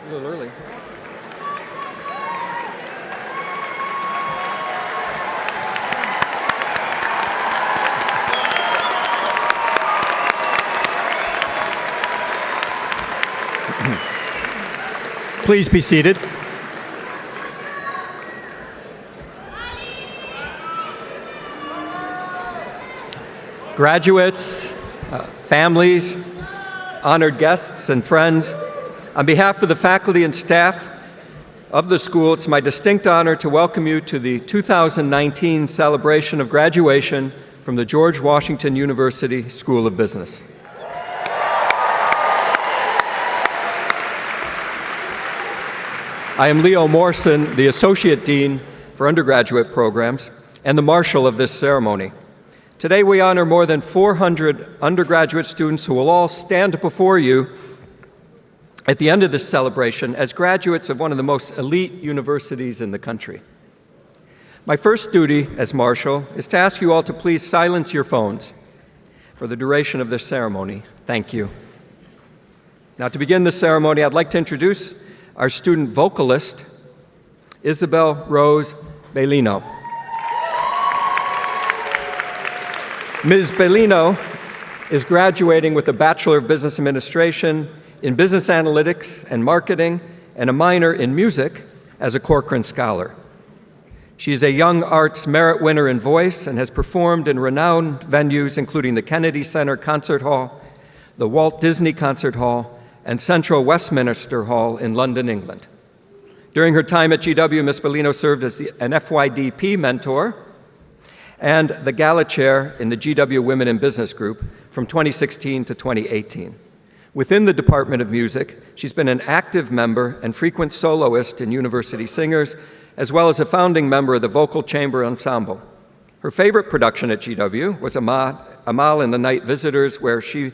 A little early. Please be seated. Graduates, families, honored guests, and friends, on behalf of the faculty and staff of the school, it's my distinct honor to welcome you to the 2019 celebration of graduation from the George Washington University School of Business. I am Leo Morrison, the Associate Dean for Undergraduate Programs and the Marshal of this ceremony. Today we honor more than 400 undergraduate students who will all stand before you at the end of this celebration as graduates of one of the most elite universities in the country. My first duty as Marshal is to ask you all to please silence your phones for the duration of this ceremony. Thank you. Now, to begin the ceremony, I'd like to introduce our student vocalist, Isabel Rose Bellino. Ms. Bellino is graduating with a Bachelor of Business Administration in Business Analytics and Marketing and a minor in Music as a Corcoran Scholar. She is a Young Arts Merit winner in voice and has performed in renowned venues including the Kennedy Center Concert Hall, the Walt Disney Concert Hall, and Central Westminster Hall in London, England. During her time at GW, Ms. Bellino served as an FYDP mentor and the Gala Chair in the GW Women in Business Group from 2016 to 2018. Within the Department of Music, she's been an active member and frequent soloist in University Singers, as well as a founding member of the Vocal Chamber Ensemble. Her favorite production at GW was Amal and the Night Visitors, where she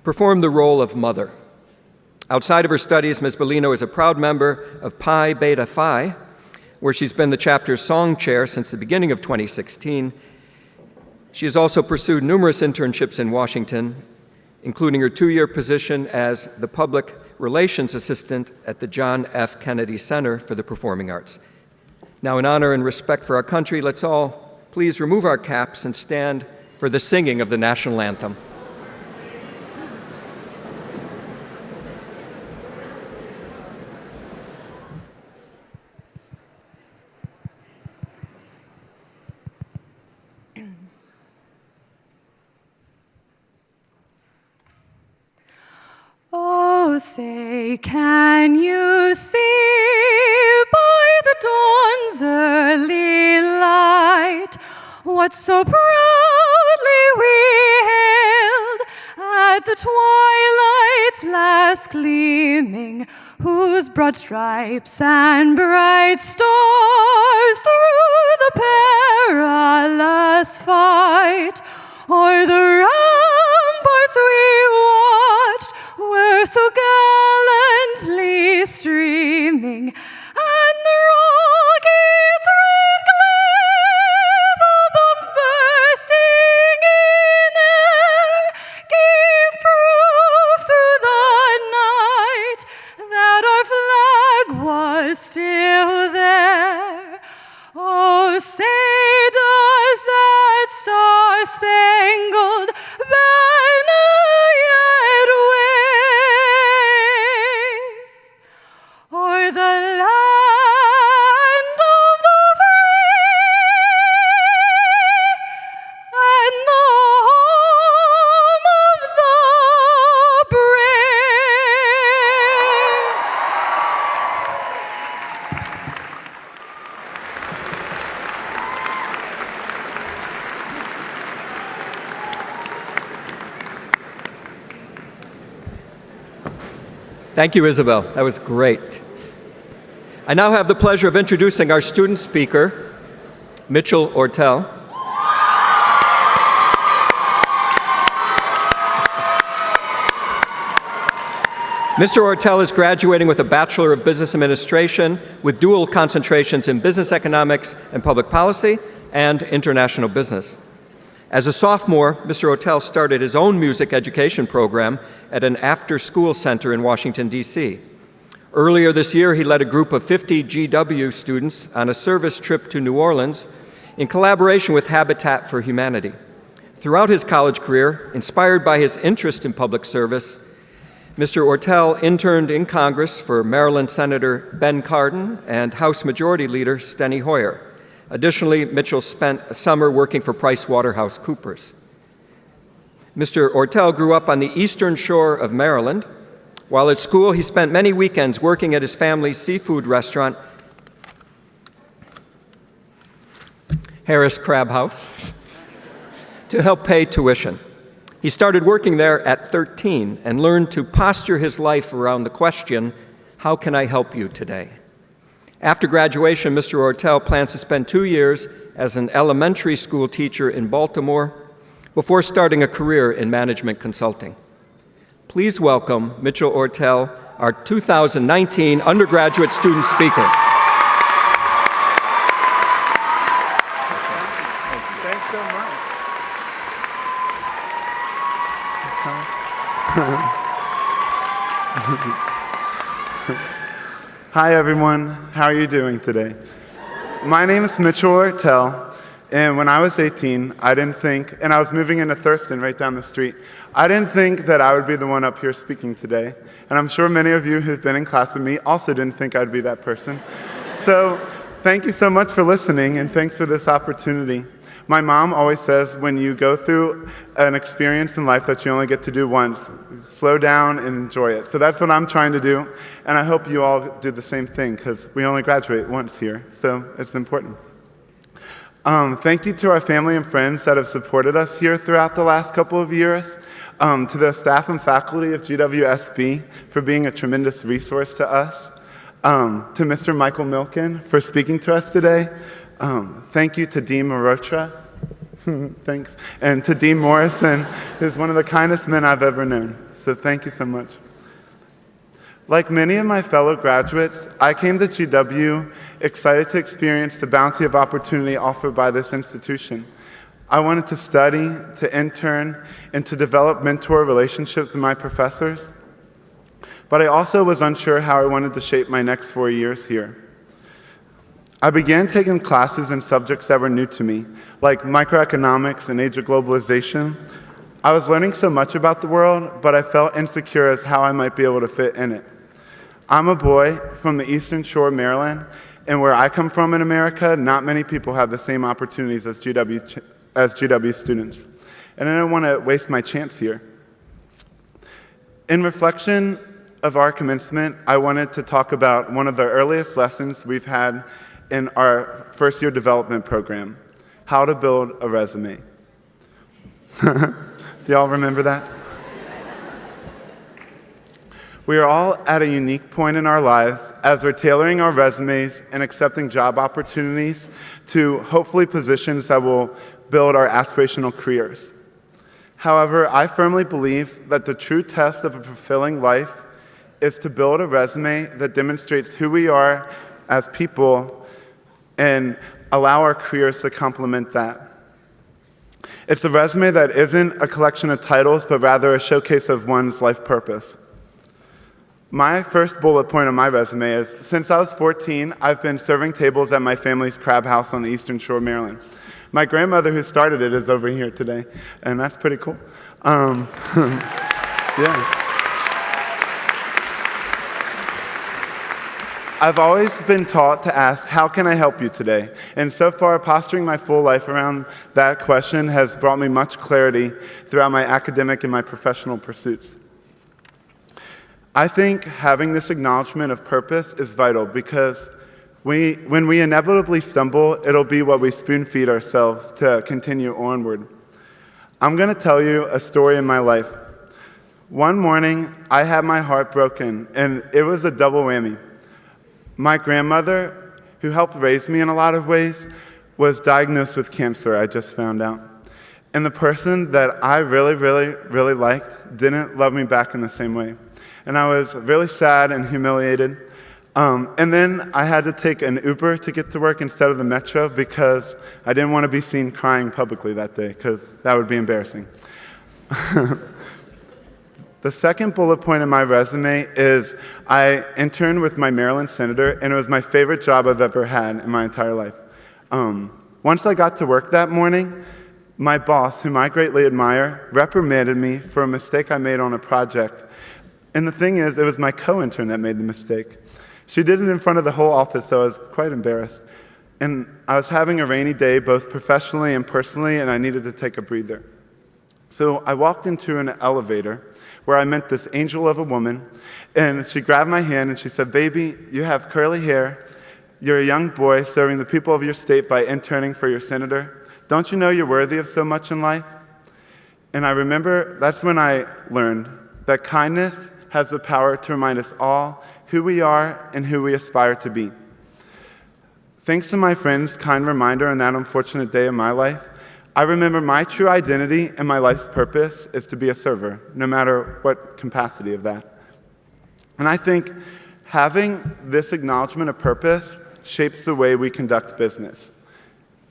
performed the role of Mother. Outside of her studies, Ms. Bellino is a proud member of Pi Beta Phi, where she's been the chapter's song chair since the beginning of 2016. She has also pursued numerous internships in Washington, including her 2-year position as the Public Relations Assistant at the John F. Kennedy Center for the Performing Arts. Now, in honor and respect for our country, let's all please remove our caps and stand for the singing of the national anthem. Oh, say, can you see by the dawn's early light what so proudly we hailed at the twilight's last gleaming, whose broad stripes and bright stars through the perilous fight o'er the ramparts we watched were so gallantly streaming, and the rockets' red glare, the bombs bursting in air, gave proof through the night that our flag was still there. Oh, say does that star-spangled banner yet wave o'er the land of the free and the home of the brave? Thank you, Isabel. That was great. I now have the pleasure of introducing our student speaker, Mitchell Ortel. Mr. Ortel is graduating with a Bachelor of Business Administration with dual concentrations in business economics and public policy and international business. As a sophomore, Mr. Ortel started his own music education program at an after-school center in Washington, D.C. Earlier this year, he led a group of 50 GW students on a service trip to New Orleans in collaboration with Habitat for Humanity. Throughout his college career, inspired by his interest in public service, Mr. Ortel interned in Congress for Maryland Senator Ben Cardin and House Majority Leader Steny Hoyer. Additionally, Mitchell spent a summer working for PricewaterhouseCoopers. Mr. Ortel grew up on the eastern shore of Maryland. While at school, he spent many weekends working at his family's seafood restaurant, Harris Crab House, to help pay tuition. He started working there at 13 and learned to posture his life around the question, how can I help you today? After graduation, Mr. Ortel plans to spend 2 years as an elementary school teacher in Baltimore before starting a career in management consulting. Please welcome Mitchell Ortel, our 2019 undergraduate student speaker. Thanks so much. Hi, everyone. How are you doing today? My name is Mitchell Ortel, and when I was 18, I didn't think, and I was moving into Thurston right down the street, I didn't think that I would be the one up here speaking today. And I'm sure many of you who've been in class with me also didn't think I'd be that person. So thank you so much for listening, and thanks for this opportunity. My mom always says when you go through an experience in life that you only get to do once, slow down and enjoy it. So that's what I'm trying to do, and I hope you all do the same thing, because we only graduate once here, so it's important. Thank you to our family and friends that have supported us here throughout the last couple of years, to the staff and faculty of GWSB for being a tremendous resource to us, to Mr. Michael Milken for speaking to us today. Thank you to Dean Marotra, thanks, and to Dean Morrison, who's one of the kindest men I've ever known. So thank you so much. Like many of my fellow graduates, I came to GW excited to experience the bounty of opportunity offered by this institution. I wanted to study, to intern, and to develop mentor relationships with my professors. But I also was unsure how I wanted to shape my next 4 years here. I began taking classes in subjects that were new to me, like microeconomics and age of globalization. I was learning so much about the world, but I felt insecure as how I might be able to fit in it. I'm a boy from the Eastern Shore, Maryland, and where I come from in America, not many people have the same opportunities as GW students. And I don't want to waste my chance here. In reflection of our commencement, I wanted to talk about one of the earliest lessons we've had in our first-year development program, how to build a resume. Do y'all remember that? We are all at a unique point in our lives as we're tailoring our resumes and accepting job opportunities to hopefully positions that will build our aspirational careers. However, I firmly believe that the true test of a fulfilling life is to build a resume that demonstrates who we are as people and allow our careers to complement that. It's a resume that isn't a collection of titles, but rather a showcase of one's life purpose. My first bullet point on my resume is, since I was 14, I've been serving tables at my family's crab house on the Eastern Shore, Maryland. My grandmother who started it is over here today, and that's pretty cool. Yeah. I've always been taught to ask, how can I help you today? And so far, posturing my full life around that question has brought me much clarity throughout my academic and my professional pursuits. I think having this acknowledgement of purpose is vital because when we inevitably stumble, it'll be what we spoon-feed ourselves to continue onward. I'm going to tell you a story in my life. One morning, I had my heart broken, and it was a double whammy. My grandmother, who helped raise me in a lot of ways, was diagnosed with cancer, I just found out. And the person that I really, really, really liked didn't love me back in the same way. And I was really sad and humiliated. And then I had to take an Uber to get to work instead of the Metro because I didn't want to be seen crying publicly that day because that would be embarrassing. The second bullet point in my resume is I interned with my Maryland senator, and it was my favorite job I've ever had in my entire life. Once I got to work that morning, my boss, whom I greatly admire, reprimanded me for a mistake I made on a project. And the thing is, it was my co-intern that made the mistake. She did it in front of the whole office, so I was quite embarrassed. And I was having a rainy day, both professionally and personally, and I needed to take a breather. So I walked into an elevator where I met this angel of a woman, and she grabbed my hand and she said, "Baby, you have curly hair. You're a young boy serving the people of your state by interning for your senator. Don't you know you're worthy of so much in life?" And I remember that's when I learned that kindness has the power to remind us all who we are and who we aspire to be. Thanks to my friend's kind reminder on that unfortunate day of my life, I remember my true identity and my life's purpose is to be a server, no matter what capacity of that. And I think having this acknowledgement of purpose shapes the way we conduct business.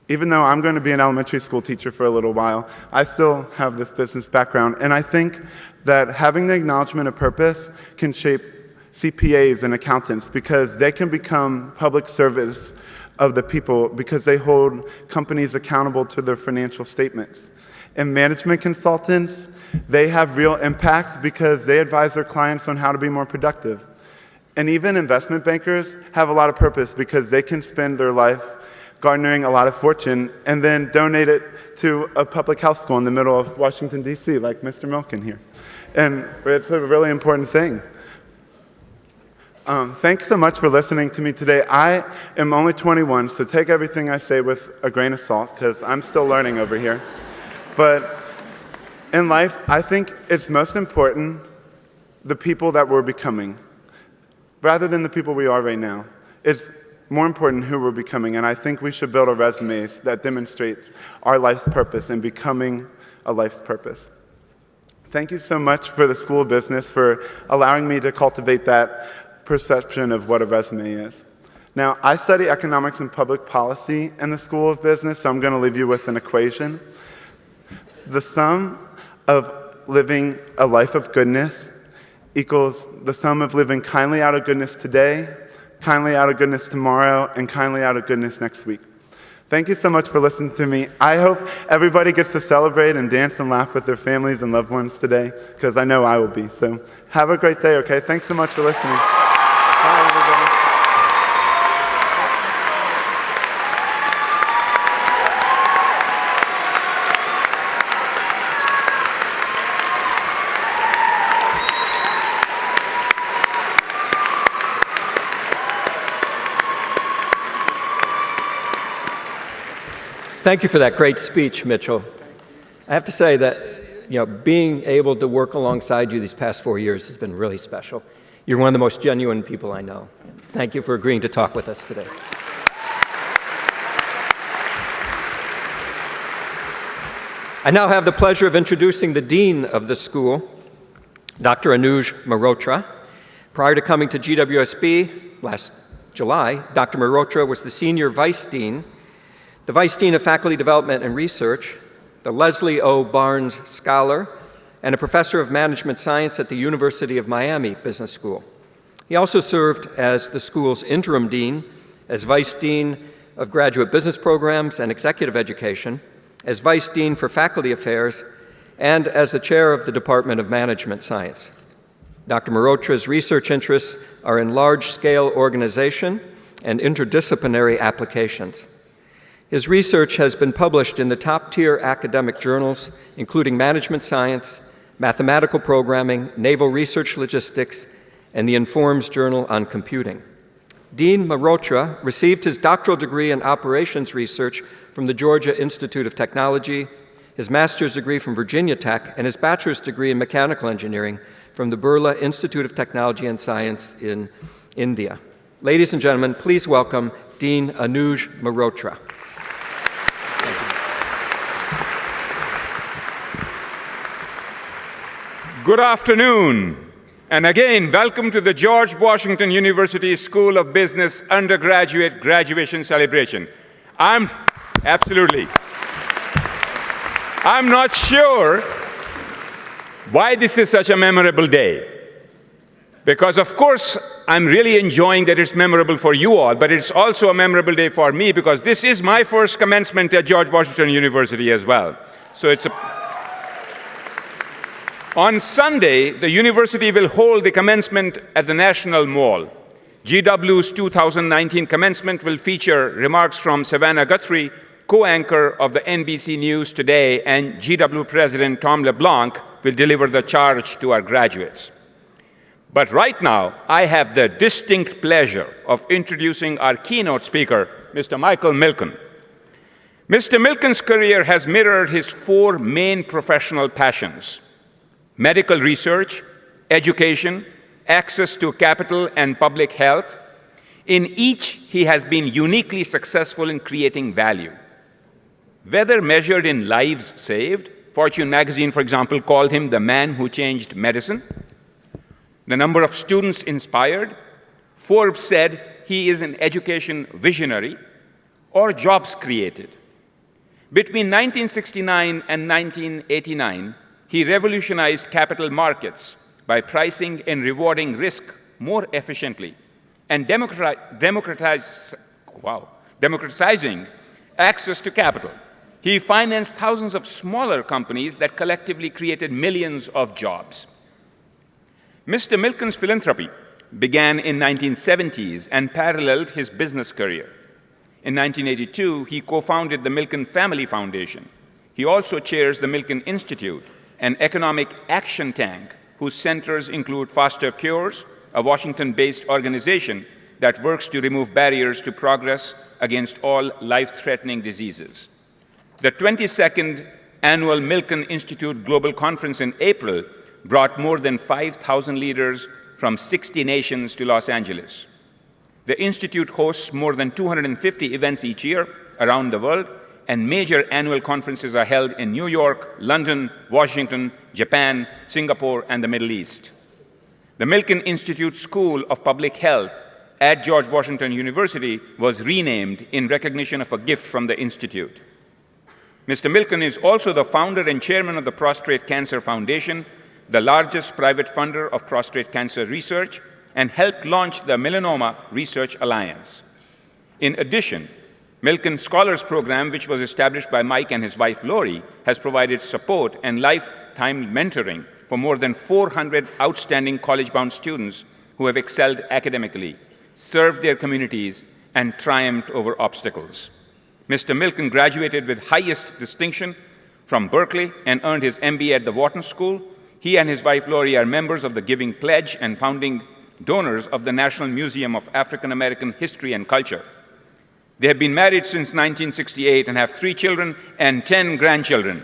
Even though I'm going to be an elementary school teacher for a little while, I still have this business background. And I think that having the acknowledgement of purpose can shape CPAs and accountants because they can become public service of the people because they hold companies accountable to their financial statements. And management consultants, they have real impact because they advise their clients on how to be more productive. And even investment bankers have a lot of purpose because they can spend their life garnering a lot of fortune and then donate it to a public health school in the middle of Washington, D.C., like Mr. Milken here. And it's a really important thing. Thanks so much for listening to me today. I am only 21, so take everything I say with a grain of salt, because I'm still learning over here. But in life, I think it's most important the people that we're becoming, rather than the people we are right now. It's more important who we're becoming, and I think we should build our resumes that demonstrate our life's purpose and becoming a life's purpose. Thank you so much for the School of Business for allowing me to cultivate that perception of what a resume is. Now, I study economics and public policy in the School of Business, so I'm going to leave you with an equation. The sum of living a life of goodness equals the sum of living kindly out of goodness today, kindly out of goodness tomorrow, and kindly out of goodness next week. Thank you so much for listening to me. I hope everybody gets to celebrate and dance and laugh with their families and loved ones today, because I know I will be. So have a great day, okay? Thanks so much for listening. Bye, everybody. Thank you for that great speech, Mitchell. I have to say that, being able to work alongside you these past 4 years has been really special. You're one of the most genuine people I know. Thank you for agreeing to talk with us today. I now have the pleasure of introducing the Dean of the school, Dr. Anuj Mehrotra. Prior to coming to GWSB last July, Dr. Mehrotra was the Senior Vice Dean, the Vice Dean of Faculty Development and Research, the Leslie O. Barnes Scholar, and a Professor of Management Science at the University of Miami Business School. He also served as the school's interim dean, as Vice Dean of Graduate Business Programs and Executive Education, as Vice Dean for Faculty Affairs, and as the Chair of the Department of Management Science. Dr. Mehrotra's research interests are in large-scale organization and interdisciplinary applications. His research has been published in the top-tier academic journals, including Management Science, Mathematical Programming, Naval Research Logistics, and the Informs Journal on Computing. Dean Mehrotra received his doctoral degree in operations research from the Georgia Institute of Technology, his master's degree from Virginia Tech, and his bachelor's degree in mechanical engineering from the Birla Institute of Technology and Science in India. Ladies and gentlemen, please welcome Dean Anuj Mehrotra. Good afternoon, and again, welcome to the George Washington University School of Business undergraduate graduation celebration. I'm not sure Why this is such a memorable day? Because, of course, I'm really enjoying that it's memorable for you all, but it's also a memorable day for me because this is my first commencement at George Washington University as well. So it's On Sunday, the university will hold the commencement at the National Mall. GW's 2019 commencement will feature remarks from Savannah Guthrie, co-anchor of the NBC News Today, and GW President Tom LeBlanc will deliver the charge to our graduates. But right now, I have the distinct pleasure of introducing our keynote speaker, Mr. Michael Milken. Mr. Milken's career has mirrored his four main professional passions: medical research, education, access to capital, and public health. In each, he has been uniquely successful in creating value. Whether measured in lives saved, Fortune magazine, for example, called him the man who changed medicine. The number of students inspired, Forbes said he is an education visionary, or jobs created. Between 1969 and 1989, he revolutionized capital markets by pricing and rewarding risk more efficiently and democratizing access to capital. He financed thousands of smaller companies that collectively created millions of jobs. Mr. Milken's philanthropy began in the 1970s and paralleled his business career. In 1982, he co-founded the Milken Family Foundation. He also chairs the Milken Institute, an economic action tank whose centers include Foster Cures, a Washington-based organization that works to remove barriers to progress against all life-threatening diseases. The 22nd annual Milken Institute Global Conference in April brought more than 5,000 leaders from 60 nations to Los Angeles. The Institute hosts more than 250 events each year around the world, and major annual conferences are held in New York, London, Washington, Japan, Singapore, and the Middle East. The Milken Institute School of Public Health at George Washington University was renamed in recognition of a gift from the Institute. Mr. Milken is also the founder and chairman of the Prostate Cancer Foundation, the largest private funder of prostate cancer research, and helped launch the Melanoma Research Alliance. In addition, Milken Scholars Program, which was established by Mike and his wife Lori, has provided support and lifetime mentoring for more than 400 outstanding college-bound students who have excelled academically, served their communities, and triumphed over obstacles. Mr. Milken graduated with highest distinction from Berkeley and earned his MBA at the Wharton School. He and his wife Lori are members of the Giving Pledge and founding donors of the National Museum of African American History and Culture. They have been married since 1968 and have 3 children and 10 grandchildren.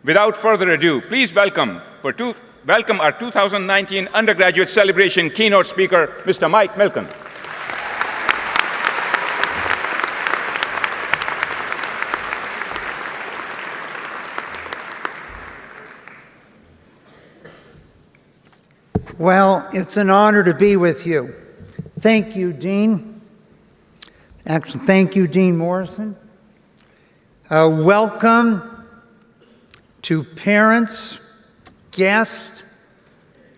Without further ado, please welcome our 2019 undergraduate celebration keynote speaker, Mr. Mike Milken. Well, it's an honor to be with you. Thank you, Dean. Actually, thank you, Dean Morrison. Welcome to parents, guests,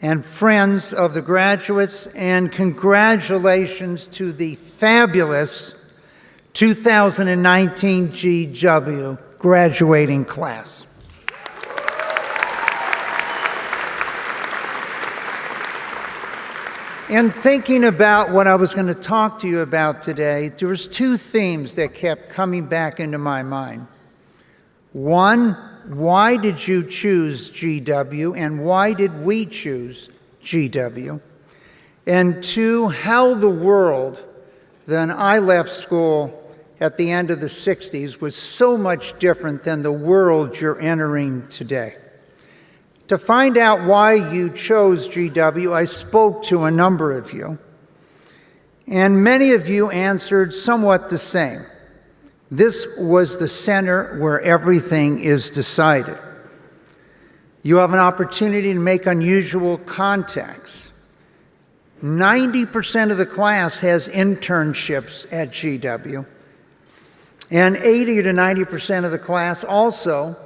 and friends of the graduates, and congratulations to the fabulous 2019 GW graduating class. In thinking about what I was going to talk to you about today, there was 2 themes that kept coming back into my mind. One, why did you choose GW, and why did we choose GW? And 2, how the world, then I left school at the end of the 60s, was so much different than the world you're entering today. To find out why you chose GW, I spoke to a number of you, and many of you answered somewhat the same. This was the center where everything is decided. You have an opportunity to make unusual contacts. 90% of the class has internships at GW, and 80 to 90% of the class also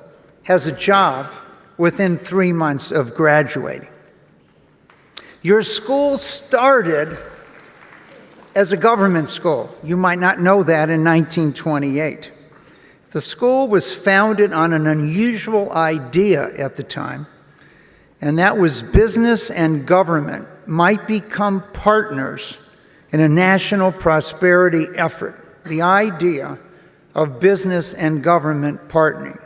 has a job within 3 months of graduating. Your school started as a government school. You might not know that in 1928. The school was founded on an unusual idea at the time, and that was business and government might become partners in a national prosperity effort. The idea of business and government partnering.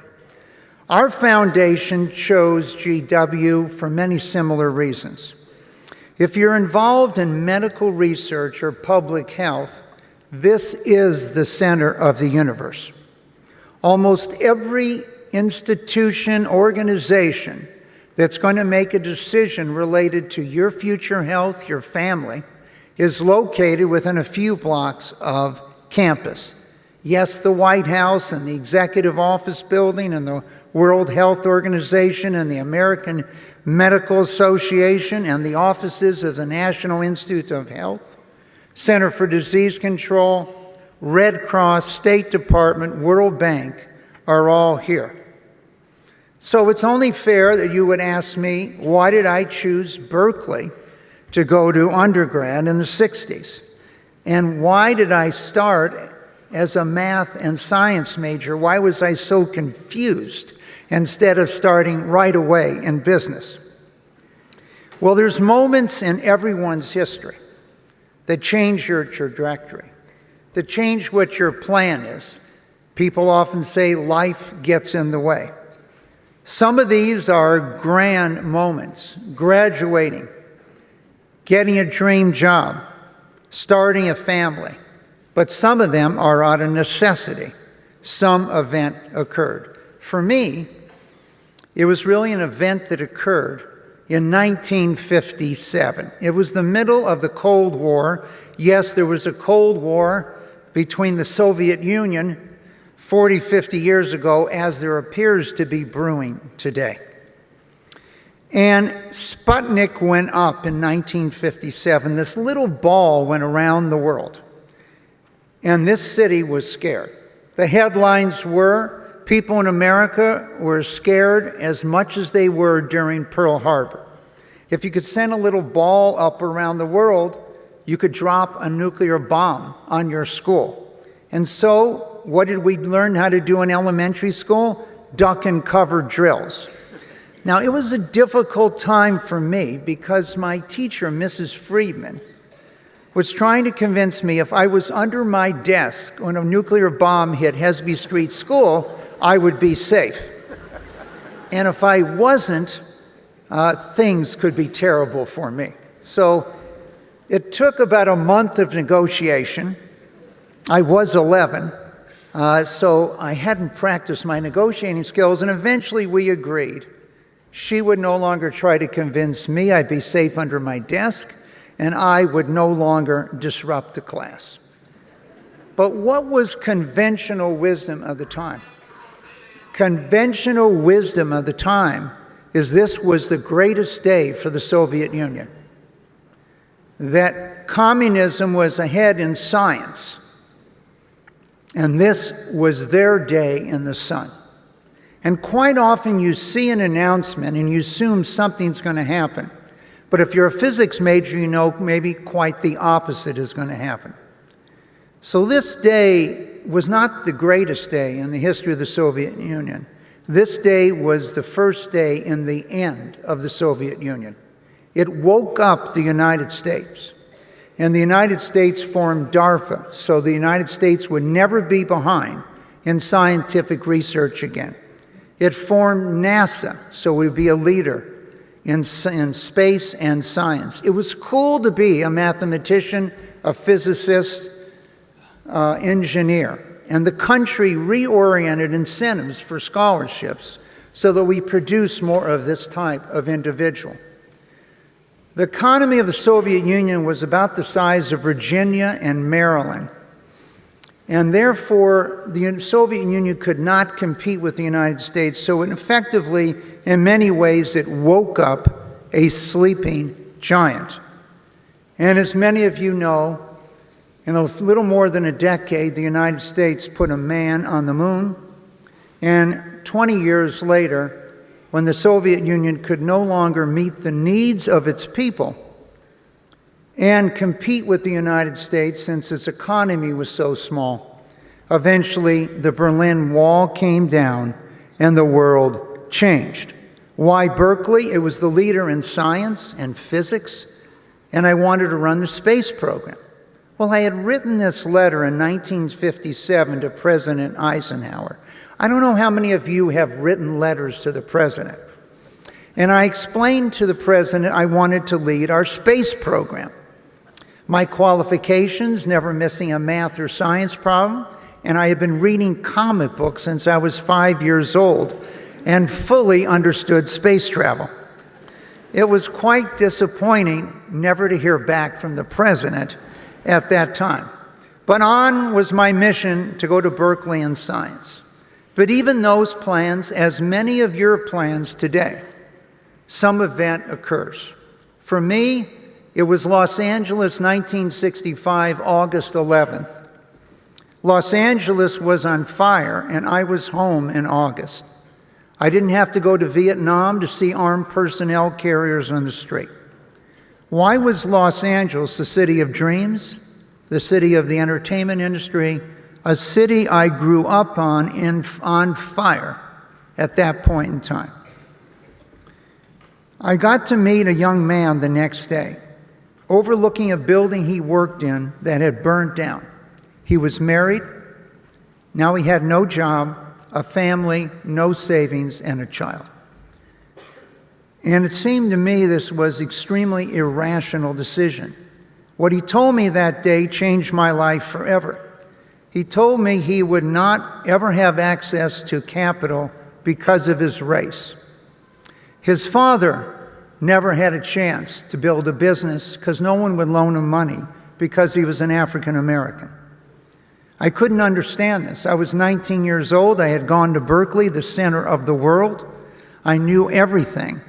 Our foundation chose GW for many similar reasons. If you're involved in medical research or public health, this is the center of the universe. Almost every institution, organization that's going to make a decision related to your future health, your family, is located within a few blocks of campus. Yes, the White House and the Executive Office Building and the World Health Organization and the American Medical Association and the offices of the National Institute of Health, Center for Disease Control, Red Cross, State Department, World Bank are all here. So it's only fair that you would ask me, why did I choose Berkeley to go to undergrad in the 60s? And why did I start as a math and science major? Why was I so confused instead of starting right away in business? Well, there's moments in everyone's history that change your trajectory, that change what your plan is. People often say life gets in the way. Some of these are grand moments: graduating, getting a dream job, starting a family. But some of them are out of necessity. Some event occurred. For me, it was really an event that occurred in 1957. It was the middle of the Cold War. Yes, there was a Cold War between the Soviet Union 40, 50 years ago, as there appears to be brewing today. And Sputnik went up in 1957. This little ball went around the world. And this city was scared. The headlines were, people in America were scared as much as they were during Pearl Harbor. If you could send a little ball up around the world, you could drop a nuclear bomb on your school. And so, what did we learn how to do in elementary school? Duck and cover drills. Now, it was a difficult time for me because my teacher, Mrs. Friedman, was trying to convince me if I was under my desk when a nuclear bomb hit Hesby Street School, I would be safe. And if I wasn't, things could be terrible for me. So it took about a month of negotiation. I was 11, so I hadn't practiced my negotiating skills, and eventually we agreed. She would no longer try to convince me I'd be safe under my desk, and I would no longer disrupt the class. But what was conventional wisdom of the time? Conventional wisdom of the time is this was the greatest day for the Soviet Union. That communism was ahead in science, and this was their day in the sun. And quite often you see an announcement and you assume something's going to happen. But if you're a physics major, you know maybe quite the opposite is going to happen. So this day was not the greatest day in the history of the Soviet Union. This day was the first day in the end of the Soviet Union. It woke up the United States. And the United States formed DARPA, so the United States would never be behind in scientific research again. It formed NASA, so we'd be a leader in space and science. It was cool to be a mathematician, a physicist, engineer. And the country reoriented incentives for scholarships so that we produce more of this type of individual. The economy of the Soviet Union was about the size of Virginia and Maryland. And therefore, the Soviet Union could not compete with the United States. So it effectively, in many ways, it woke up a sleeping giant. And as many of you know, in a little more than a decade, the United States put a man on the moon. And 20 years later, when the Soviet Union could no longer meet the needs of its people and compete with the United States since its economy was so small. Eventually, the Berlin Wall came down and the world changed. Why Berkeley? It was the leader in science and physics, and I wanted to run the space program. Well, I had written this letter in 1957 to President Eisenhower. I don't know how many of you have written letters to the president. And I explained to the president I wanted to lead our space program. My qualifications, never missing a math or science problem, and I had been reading comic books since I was 5 years old and fully understood space travel. It was quite disappointing never to hear back from the president at that time. But on was my mission to go to Berkeley in science. But even those plans, as many of your plans today, some event occurs. For me, it was Los Angeles, 1965, August 11th. Los Angeles was on fire, and I was home in August. I didn't have to go to Vietnam to see armed personnel carriers on the street. Why was Los Angeles the city of dreams, the city of the entertainment industry, a city I grew up on fire at that point in time? I got to meet a young man the next day, overlooking a building he worked in that had burned down. He was married. Now he had no job, a family, no savings, and a child. And it seemed to me this was an extremely irrational decision. What he told me that day changed my life forever. He told me he would not ever have access to capital because of his race. His father never had a chance to build a business because no one would loan him money because he was an African American. I couldn't understand this. I was 19 years old. I had gone to Berkeley, the center of the world. I knew everything.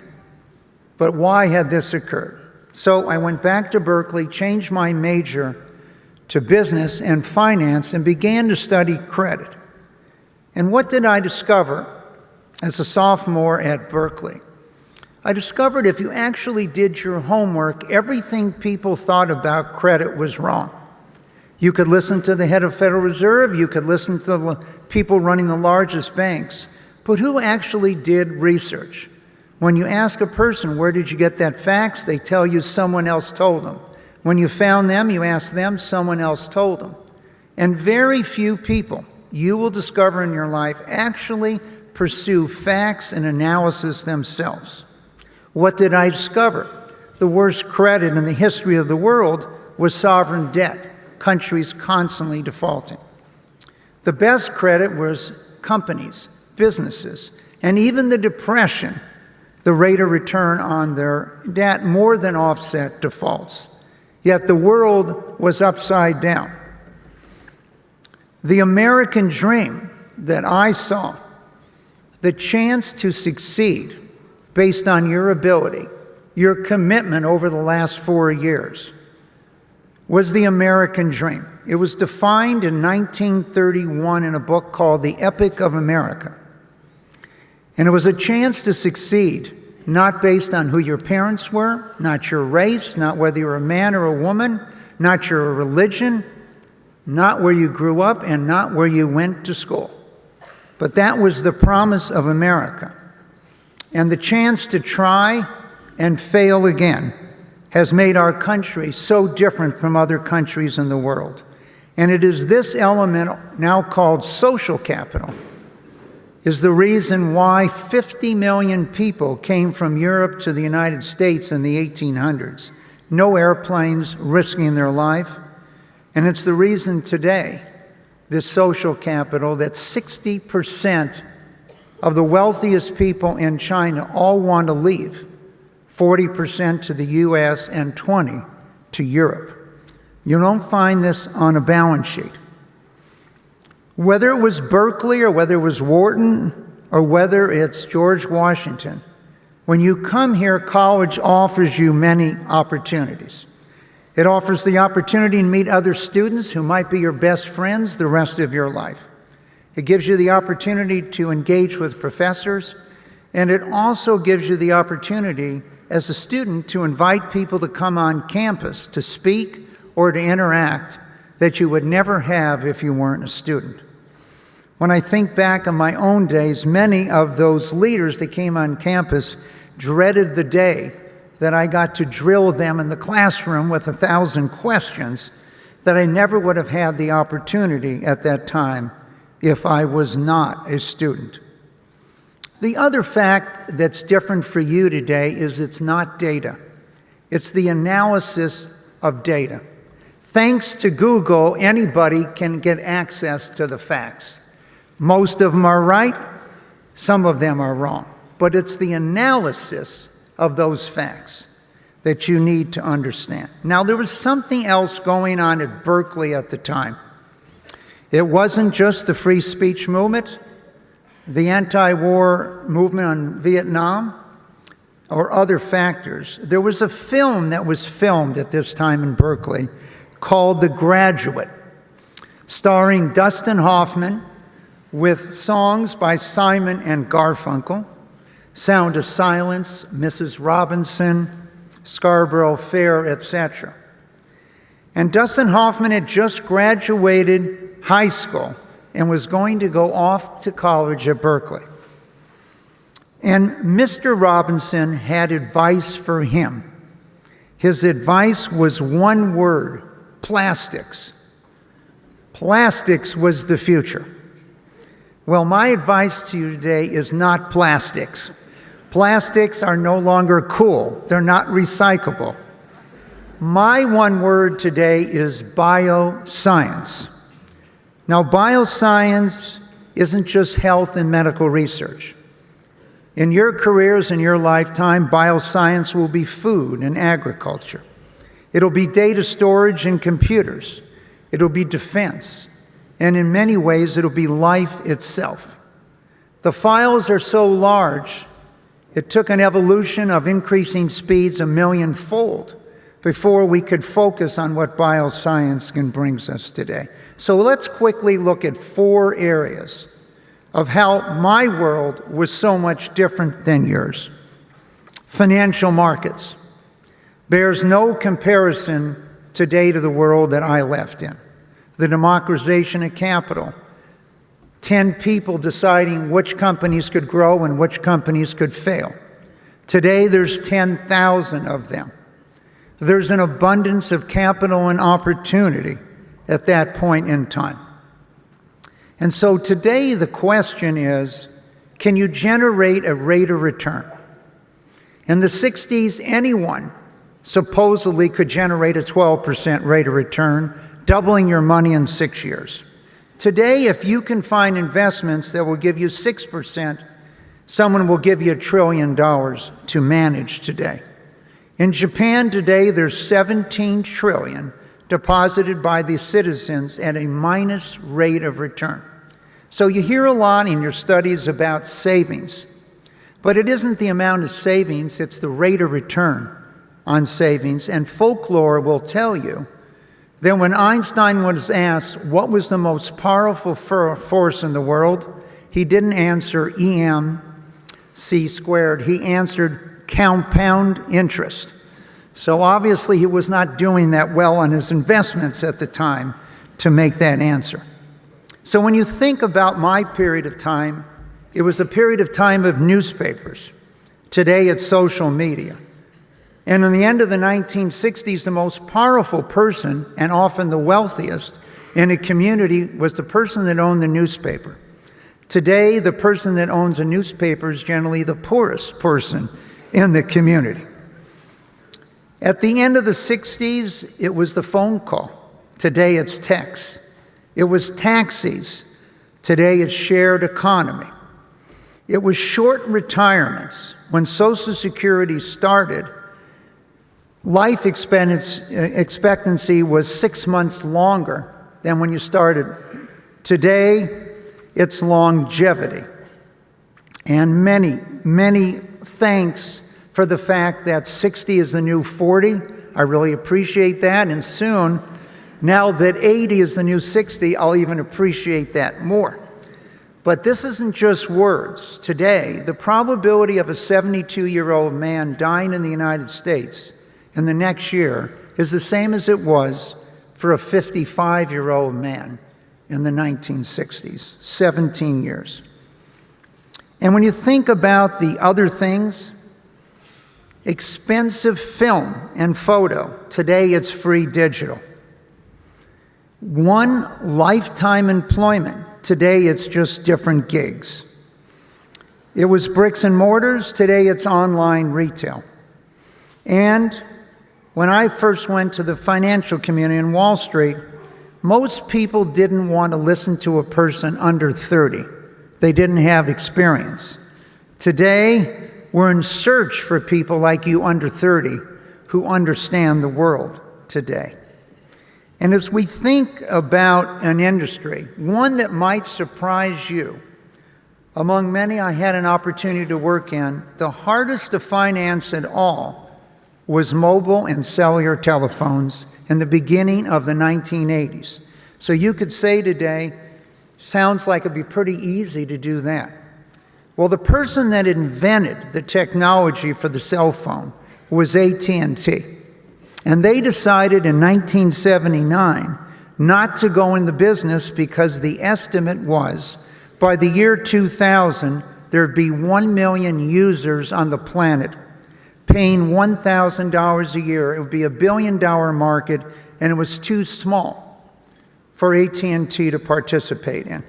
But why had this occurred? So I went back to Berkeley, changed my major to business and finance, and began to study credit. And what did I discover as a sophomore at Berkeley? I discovered if you actually did your homework, everything people thought about credit was wrong. You could listen to the head of Federal Reserve, you could listen to the people running the largest banks, but who actually did research? When you ask a person, where did you get that fax? They tell you someone else told them. When you found them, you ask them, someone else told them. And very few people you will discover in your life actually pursue facts and analysis themselves. What did I discover? The worst credit in the history of the world was sovereign debt, countries constantly defaulting. The best credit was companies, businesses, and even the Depression, the rate of return on their debt more than offset defaults. Yet the world was upside down. The American dream that I saw, the chance to succeed based on your ability, your commitment over the last 4 years, was the American dream. It was defined in 1931 in a book called The Epic of America. And it was a chance to succeed, not based on who your parents were, not your race, not whether you were a man or a woman, not your religion, not where you grew up, and not where you went to school. But that was the promise of America. And the chance to try and fail again has made our country so different from other countries in the world. And it is this element, now called social capital, is the reason why 50 million people came from Europe to the United States in the 1800s. No airplanes, risking their life. And it's the reason today, this social capital, that 60% of the wealthiest people in China all want to leave. 40% to the US and 20% to Europe. You don't find this on a balance sheet. Whether it was Berkeley or whether it was Wharton or whether it's George Washington, when you come here, college offers you many opportunities. It offers the opportunity to meet other students who might be your best friends the rest of your life. It gives you the opportunity to engage with professors. And it also gives you the opportunity as a student to invite people to come on campus to speak or to interact that you would never have if you weren't a student. When I think back on my own days, many of those leaders that came on campus dreaded the day that I got to drill them in the classroom with 1,000 questions that I never would have had the opportunity at that time if I was not a student. The other fact that's different for you today is it's not data. It's the analysis of data. Thanks to Google, anybody can get access to the facts. Most of them are right, some of them are wrong. But it's the analysis of those facts that you need to understand. Now, there was something else going on at Berkeley at the time. It wasn't just the free speech movement, the anti-war movement on Vietnam, or other factors. There was a film that was filmed at this time in Berkeley called The Graduate, starring Dustin Hoffman with songs by Simon and Garfunkel, Sound of Silence, Mrs. Robinson, Scarborough Fair, etc. And Dustin Hoffman had just graduated high school and was going to go off to college at Berkeley. And Mr. Robinson had advice for him. His advice was one word: plastics. Plastics was the future. Well, my advice to you today is not plastics. Plastics are no longer cool. They're not recyclable. My one word today is bioscience. Now, bioscience isn't just health and medical research. In your careers, in your lifetime, bioscience will be food and agriculture. It'll be data storage and computers. It'll be defense. And in many ways, it'll be life itself. The files are so large, it took an evolution of increasing speeds 1,000,000-fold before we could focus on what bioscience can bring us today. So let's quickly look at 4 areas of how my world was so much different than yours. Financial markets bears no comparison today to the world that I left in. The democratization of capital, 10 people deciding which companies could grow and which companies could fail. Today, there's 10,000 of them. There's an abundance of capital and opportunity at that point in time. And so today, the question is, can you generate a rate of return? In the 60s, anyone supposedly could generate a 12% rate of return, doubling your money in 6 years. Today, if you can find investments that will give you 6%, someone will give you $1 trillion to manage today. In Japan today, there's 17 trillion deposited by the citizens at a minus rate of return. So you hear a lot in your studies about savings, but it isn't the amount of savings, it's the rate of return on savings. And folklore will tell you that when Einstein was asked what was the most powerful force in the world, he didn't answer EMC squared. He answered compound interest. So obviously he was not doing that well on his investments at the time to make that answer. So when you think about my period of time, it was a period of time of newspapers. Today it's social media. And in the end of the 1960s, the most powerful person, and often the wealthiest in a community, was the person that owned the newspaper. Today, the person that owns a newspaper is generally the poorest person in the community. At the end of the 60s, it was the phone call. Today, it's text. It was taxis. Today, it's shared economy. It was short retirements. When Social Security started, life expectancy was 6 months longer than when you started. Today, it's longevity. And many, many thanks for the fact that 60 is the new 40. I really appreciate that. And soon, now that 80 is the new 60, I'll even appreciate that more. But this isn't just words. Today, the probability of a 72-year-old man dying in the United States in the next year is the same as it was for a 55-year-old man in the 1960s, 17 years. And when you think about the other things, expensive film and photo, today it's free digital. One lifetime employment, today it's just different gigs. It was bricks and mortars, today it's online retail. And when I first went to the financial community in Wall Street, most people didn't want to listen to a person under 30. They didn't have experience. Today, we're in search for people like you under 30 who understand the world today. And as we think about an industry, one that might surprise you, among many I had an opportunity to work in, the hardest to finance at all was mobile and cellular telephones in the beginning of the 1980s. So you could say today, sounds like it'd be pretty easy to do that. Well, the person that invented the technology for the cell phone was AT&T. And they decided in 1979 not to go in the business because the estimate was by the year 2000, there'd be 1 million users on the planet paying $1,000 a year. It would be $1 billion market, and it was too small for AT&T to participate in.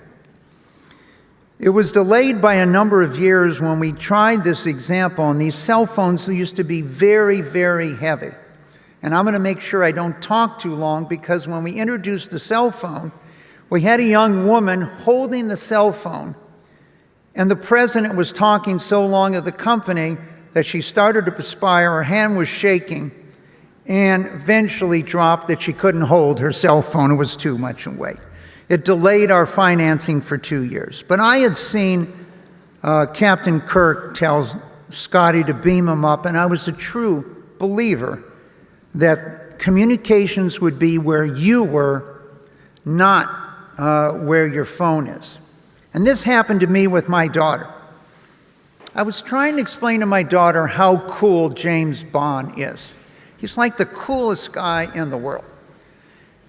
It was delayed by a number of years when we tried this example, and these cell phones used to be very, very heavy. And I'm going to make sure I don't talk too long, because when we introduced the cell phone, we had a young woman holding the cell phone, and the president was talking so long of the company that she started to perspire, her hand was shaking, and eventually dropped that she couldn't hold her cell phone. It was too much in weight. It delayed our financing for 2 years. But I had seen Captain Kirk tell Scotty to beam him up, and I was a true believer that communications would be where you were, not where your phone is. And this happened to me with my daughter. I was trying to explain to my daughter how cool James Bond is. He's like the coolest guy in the world.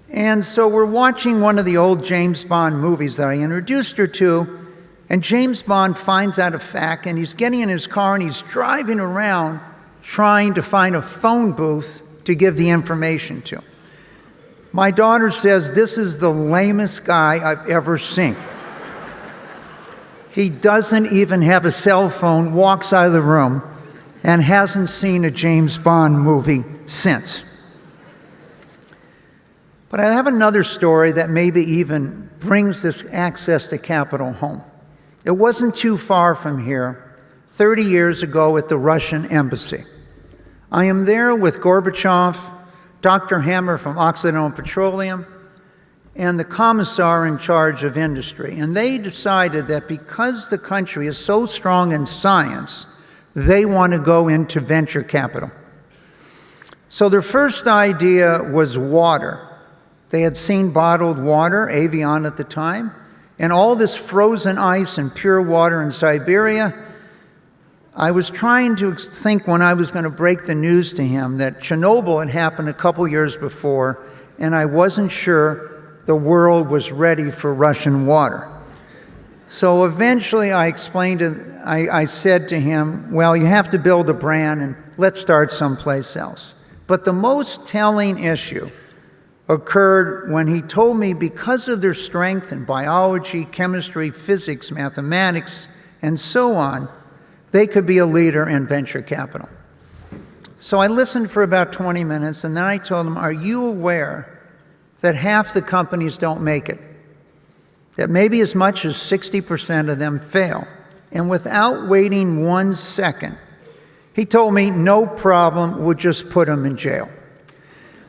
And so we're watching one of the old James Bond movies that I introduced her to, and James Bond finds out a fact, and he's getting in his car and he's driving around trying to find a phone booth to give the information to. My daughter says, "This is the lamest guy I've ever seen." He doesn't even have a cell phone, walks out of the room, and hasn't seen a James Bond movie since. But I have another story that maybe even brings this access to capital home. It wasn't too far from here, 30 years ago at the Russian embassy. I am there with Gorbachev, Dr. Hammer from Occidental Petroleum, and the commissar in charge of industry. And they decided that because the country is so strong in science, they want to go into venture capital. So their first idea was water. They had seen bottled water, Evian at the time, and all this frozen ice and pure water in Siberia. I was trying to think when I was going to break the news to him that Chernobyl had happened a couple years before, and I wasn't sure the world was ready for Russian water. So eventually I said to him, well, you have to build a brand and let's start someplace else. But the most telling issue occurred when he told me because of their strength in biology, chemistry, physics, mathematics, and so on, they could be a leader in venture capital. So I listened for about 20 minutes, and then I told him, are you aware that half the companies don't make it? That maybe as much as 60% of them fail. And without waiting 1 second, he told me, no problem, we'll just put them in jail.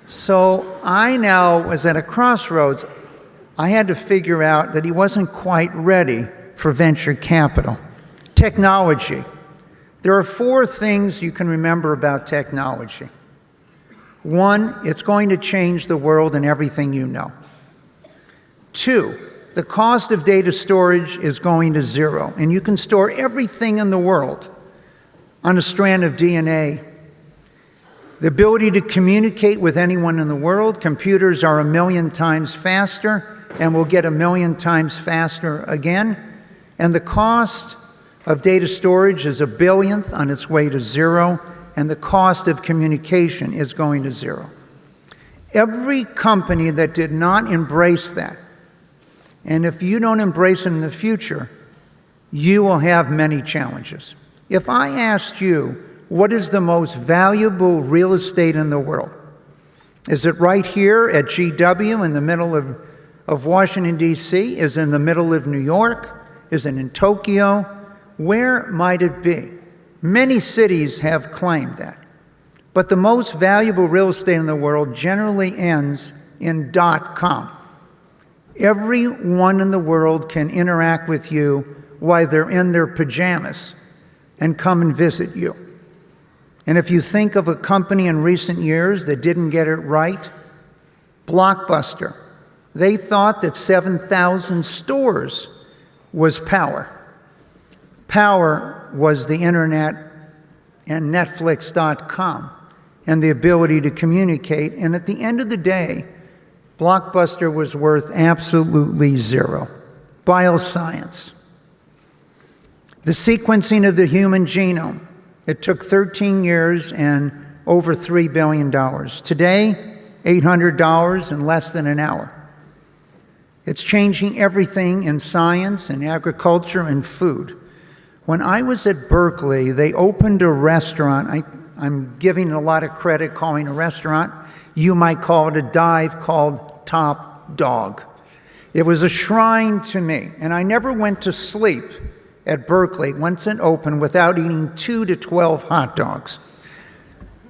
So I now was at a crossroads. I had to figure out that he wasn't quite ready for venture capital. Technology. There are 4 things you can remember about technology. 1, it's going to change the world and everything you know. 2, the cost of data storage is going to zero, and you can store everything in the world on a strand of DNA. The ability to communicate with anyone in the world, computers are 1,000,000 times faster and will get 1,000,000 times faster again. And the cost of data storage is 1/1000th on its way to zero, and the cost of communication is going to zero. Every company that did not embrace that, and if you don't embrace it in the future, you will have many challenges. If I asked you, what is the most valuable real estate in the world? Is it right here at GW in the middle of Washington, D.C.? Is it in the middle of New York? Is it in Tokyo? Where might it be? Many cities have claimed that. But the most valuable real estate in the world generally ends in .com. Everyone in the world can interact with you while they're in their pajamas and come and visit you. And if you think of a company in recent years that didn't get it right, Blockbuster, they thought that 7,000 stores was power. Power was the internet and Netflix.com and the ability to communicate. And at the end of the day, Blockbuster was worth absolutely zero. Bioscience. The sequencing of the human genome. It took 13 years and over $3 billion. Today, $800 in less than an hour. It's changing everything in science and agriculture and food. When I was at Berkeley, they opened a restaurant. I'm giving a lot of credit calling a restaurant. You might call it a dive called Top Dog. It was a shrine to me, and I never went to sleep at Berkeley once it opened without eating 2 to 12 hot dogs.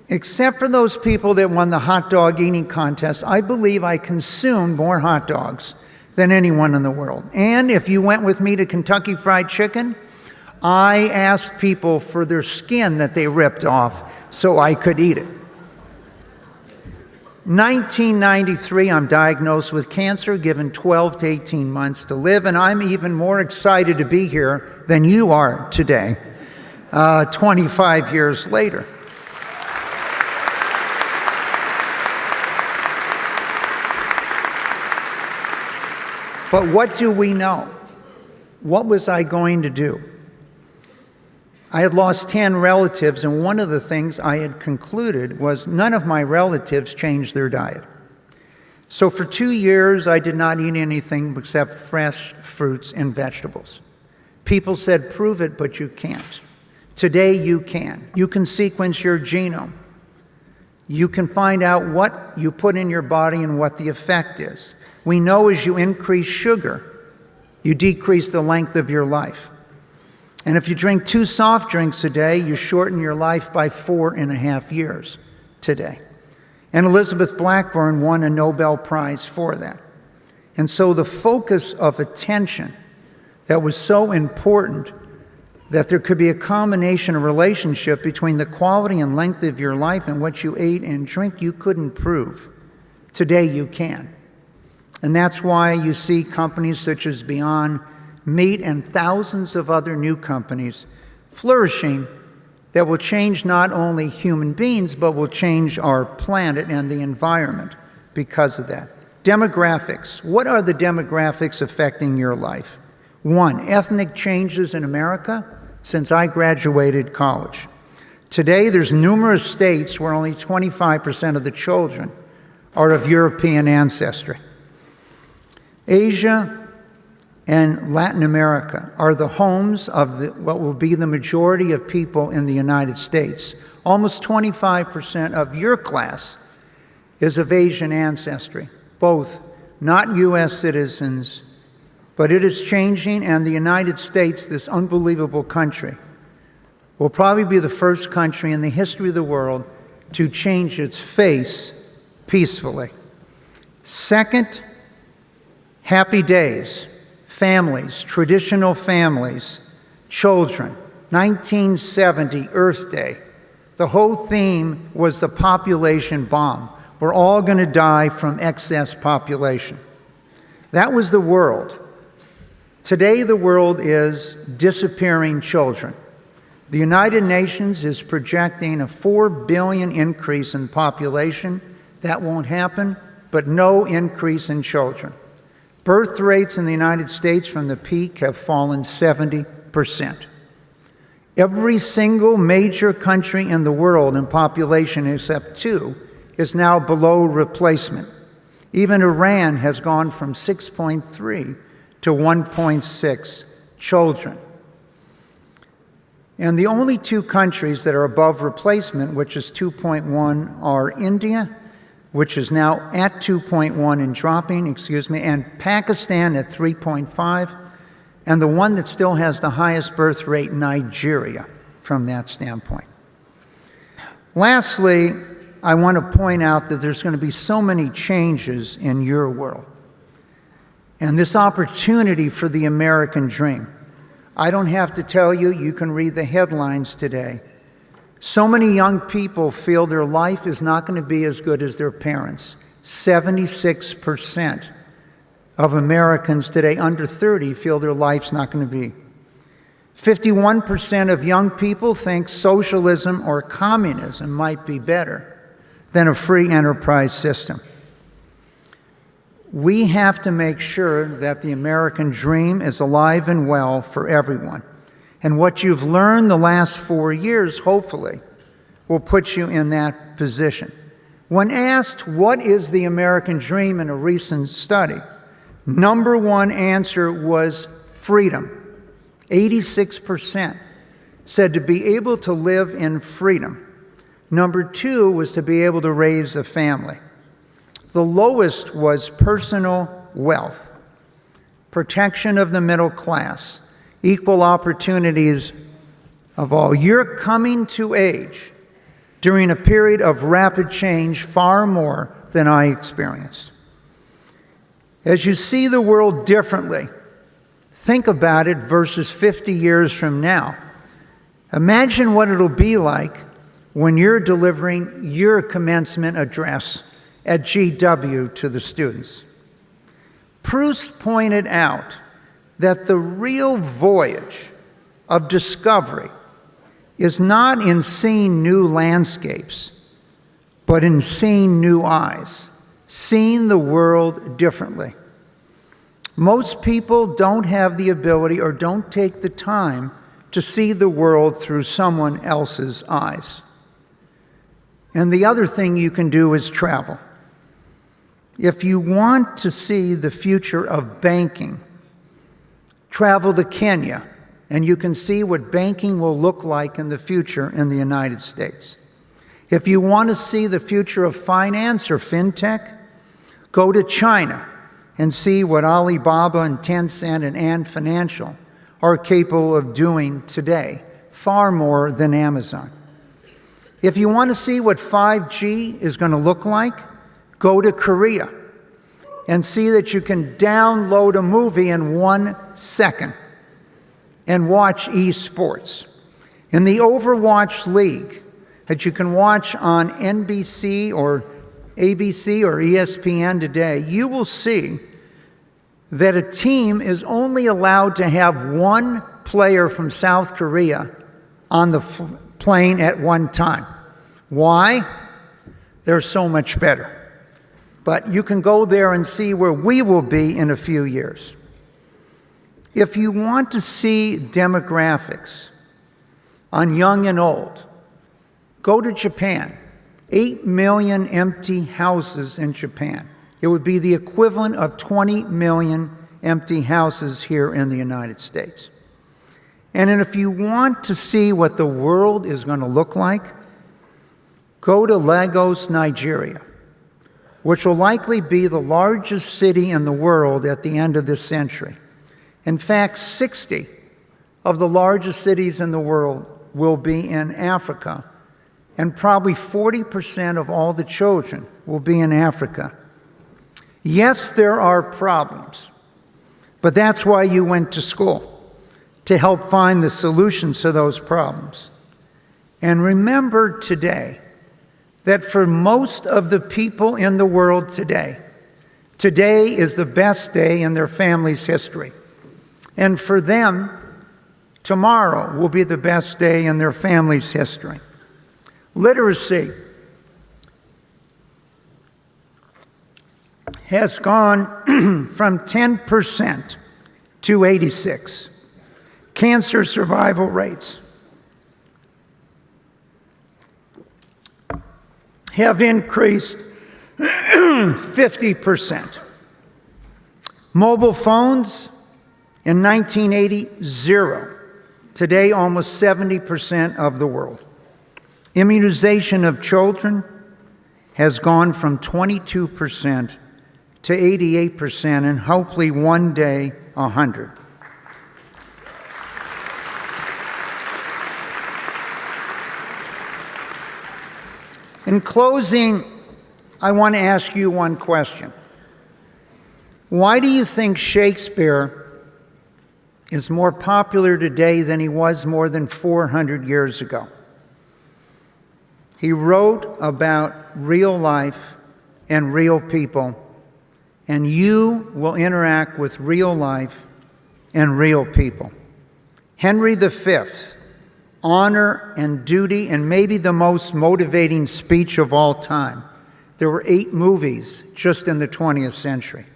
Except for those people that won the hot dog eating contest, I believe I consumed more hot dogs than anyone in the world. And if you went with me to Kentucky Fried Chicken, I asked people for their skin that they ripped off so I could eat it. 1993, I'm diagnosed with cancer, given 12 to 18 months to live, and I'm even more excited to be here than you are today, 25 years later. But what do we know? What was I going to do? I had lost 10 relatives, and one of the things I had concluded was none of my relatives changed their diet. So for 2 years, I did not eat anything except fresh fruits and vegetables. People said, prove it, but you can't. Today, you can. You can sequence your genome. You can find out what you put in your body and what the effect is. We know as you increase sugar, you decrease the length of your life. And if you drink 2 soft drinks a day, you shorten your life by 4.5 years today. And Elizabeth Blackburn won a Nobel Prize for that. And so the focus of attention that was so important that there could be a combination of relationship between the quality and length of your life and what you ate and drink, you couldn't prove. Today you can. And that's why you see companies such as Beyond Meat and thousands of other new companies flourishing that will change not only human beings, but will change our planet and the environment because of that. Demographics. What are the demographics affecting your life? 1, ethnic changes in America since I graduated college. Today, there's numerous states where only 25% of the children are of European ancestry. Asia and Latin America are the homes of what will be the majority of people in the United States. Almost 25% of your class is of Asian ancestry, both not U.S. citizens, but it is changing, and the United States, this unbelievable country, will probably be the first country in the history of the world to change its face peacefully. Second, happy days. Families, traditional families, children. 1970, Earth Day. The whole theme was the population bomb. We're all going to die from excess population. That was the world. Today, the world is disappearing children. The United Nations is projecting a 4 billion increase in population. That won't happen, but no increase in children. Birth rates in the United States from the peak have fallen 70%. Every single major country in the world in population except 2 is now below replacement. Even Iran has gone from 6.3 to 1.6 children. And the only 2 countries that are above replacement, which is 2.1, are India, which is now at 2.1 and dropping, and Pakistan at 3.5, and the one that still has the highest birth rate, Nigeria, from that standpoint. Lastly, I want to point out that there's going to be so many changes in your world. And this opportunity for the American dream. I don't have to tell you, you can read the headlines today. So many young people feel their life is not going to be as good as their parents. 76% of Americans today under 30 feel their life's not going to be. 51% of young people think socialism or communism might be better than a free enterprise system. We have to make sure that the American dream is alive and well for everyone. And what you've learned the last 4 years, hopefully, will put you in that position. When asked, what is the American dream in a recent study, number 1 answer was freedom. 86% said to be able to live in freedom. Number 2 was to be able to raise a family. The lowest was personal wealth, protection of the middle class, equal opportunities of all. You're coming to age during a period of rapid change far more than I experienced. As you see the world differently, think about it versus 50 years from now. Imagine what it'll be like when you're delivering your commencement address at GW to the students. Proust pointed out that the real voyage of discovery is not in seeing new landscapes, but in seeing new eyes, seeing the world differently. Most people don't have the ability or don't take the time to see the world through someone else's eyes. And the other thing you can do is travel. If you want to see the future of banking, travel to Kenya, and you can see what banking will look like in the future in the United States. If you want to see the future of finance or fintech, go to China and see what Alibaba and Tencent and Ant Financial are capable of doing today, far more than Amazon. If you want to see what 5G is going to look like, go to Korea and see that you can download a movie in 1 second and watch esports. In the Overwatch League that you can watch on NBC or ABC or ESPN today, you will see that a team is only allowed to have 1 player from South Korea on the plane at one time. Why? They're so much better. But you can go there and see where we will be in a few years. If you want to see demographics on young and old, go to Japan. 8 million empty houses in Japan. It would be the equivalent of 20 million empty houses here in the United States. And if you want to see what the world is going to look like, go to Lagos, Nigeria, which will likely be the largest city in the world at the end of this century. In fact, 60 of the largest cities in the world will be in Africa, and probably 40% of all the children will be in Africa. Yes, there are problems, but that's why you went to school, to help find the solutions to those problems. And remember today that for most of the people in the world today, today is the best day in their family's history. And for them, tomorrow will be the best day in their family's history. Literacy has gone from 10% to 86%. Cancer survival rates have increased 50%. Mobile phones in 1980, 0. Today, almost 70% of the world. Immunization of children has gone from 22% to 88%, and hopefully one day, 100%. In closing, I want to ask you one question. Why do you think Shakespeare is more popular today than he was more than 400 years ago? He wrote about real life and real people, and you will interact with real life and real people. Henry V, honor and duty, and maybe the most motivating speech of all time. There were 8 movies just in the 20th century.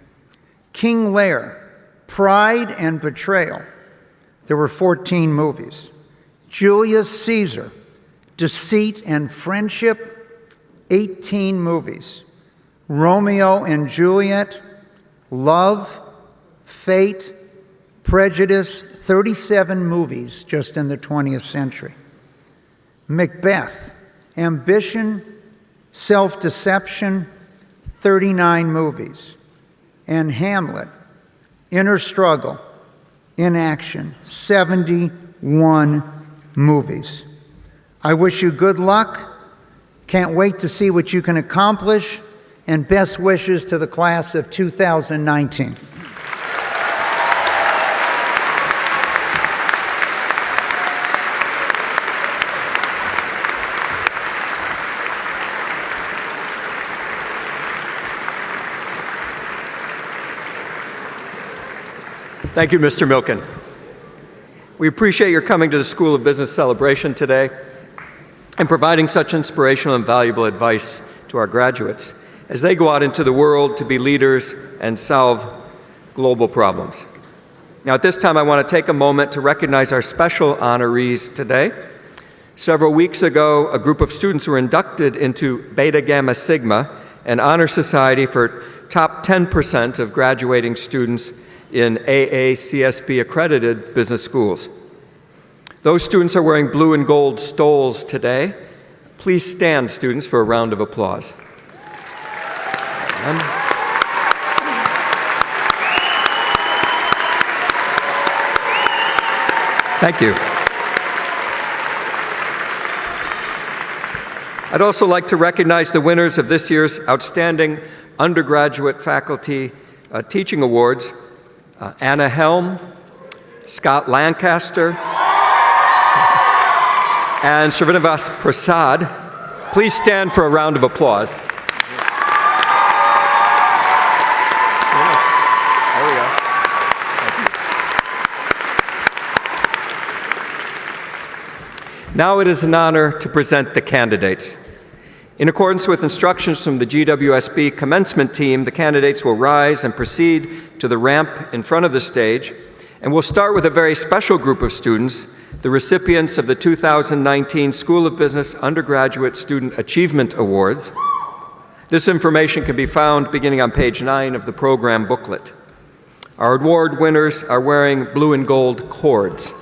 King Lear, pride and betrayal. There were 14 movies. Julius Caesar, deceit and friendship, 18 movies. Romeo and Juliet, love, fate, prejudice, 37 movies just in the 20th century. Macbeth, ambition, self-deception, 39 movies. And Hamlet, inner struggle, inaction, 71 movies. I wish you good luck. Can't wait to see what you can accomplish, and best wishes to the class of 2019. Thank you, Mr. Milken. We appreciate your coming to the School of Business celebration today and providing such inspirational and valuable advice to our graduates as they go out into the world to be leaders and solve global problems. Now, at this time, I want to take a moment to recognize our special honorees today. Several weeks ago, a group of students were inducted into Beta Gamma Sigma, an honor society for top 10% of graduating students in AACSB accredited business schools. Those students are wearing blue and gold stoles today. Please stand, students, for a round of applause. Thank you. I'd also like to recognize the winners of this year's Outstanding Undergraduate Faculty Teaching Awards. Anna Helm, Scott Lancaster, and Srinivas Prasad. Please stand for a round of applause. There we go. Now it is an honor to present the candidates. In accordance with instructions from the GWSB commencement team, the candidates will rise and proceed to the ramp in front of the stage, and we'll start with a very special group of students, the recipients of the 2019 School of Business Undergraduate Student Achievement Awards. This information can be found beginning on page 9 of the program booklet. Our award winners are wearing blue and gold cords.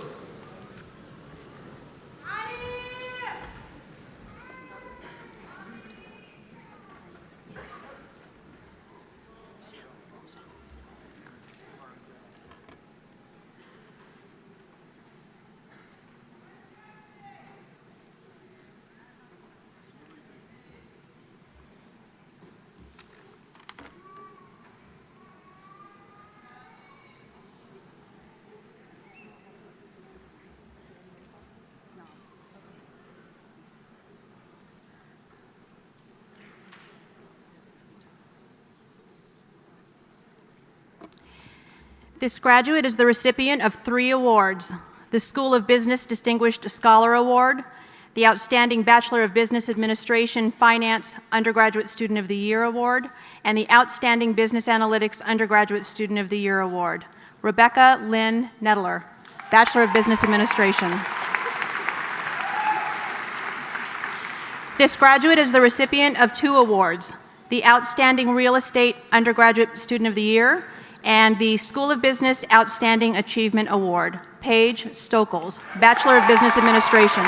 This graduate is the recipient of 3 awards: the School of Business Distinguished Scholar Award, the Outstanding Bachelor of Business Administration Finance Undergraduate Student of the Year Award, and the Outstanding Business Analytics Undergraduate Student of the Year Award. Rebecca Lynn Nettler, Bachelor of Business Administration. This graduate is the recipient of 2 awards: the Outstanding Real Estate Undergraduate Student of the Year and the School of Business Outstanding Achievement Award. Paige Stokels, Bachelor of Business Administration.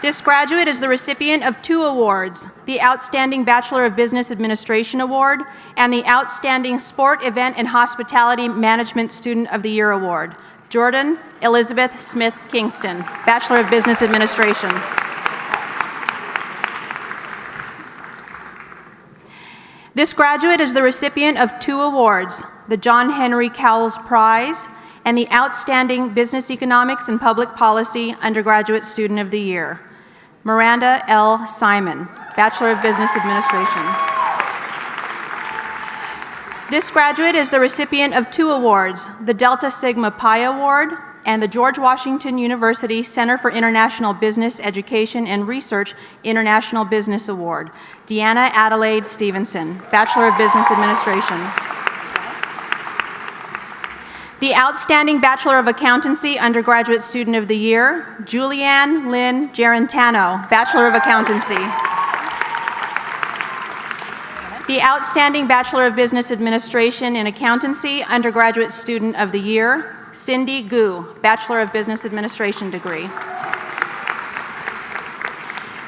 This graduate is the recipient of 2 awards: the Outstanding Bachelor of Business Administration Award and the Outstanding Sport, Event, and Hospitality Management Student of the Year Award. Jordan Elizabeth Smith Kingston, Bachelor of Business Administration. This graduate is the recipient of 2 awards: the John Henry Cowles Prize and the Outstanding Business Economics and Public Policy Undergraduate Student of the Year. Miranda L. Simon, Bachelor of Business Administration. This graduate is the recipient of 2 awards: the Delta Sigma Pi Award and the George Washington University Center for International Business Education and Research International Business Award. Deanna Adelaide Stevenson, Bachelor of Business Administration. The Outstanding Bachelor of Accountancy Undergraduate Student of the Year, Julianne Lynn Gerentano, Bachelor of Accountancy. The Outstanding Bachelor of Business Administration in Accountancy Undergraduate Student of the Year, Cindy Gu, Bachelor of Business Administration degree.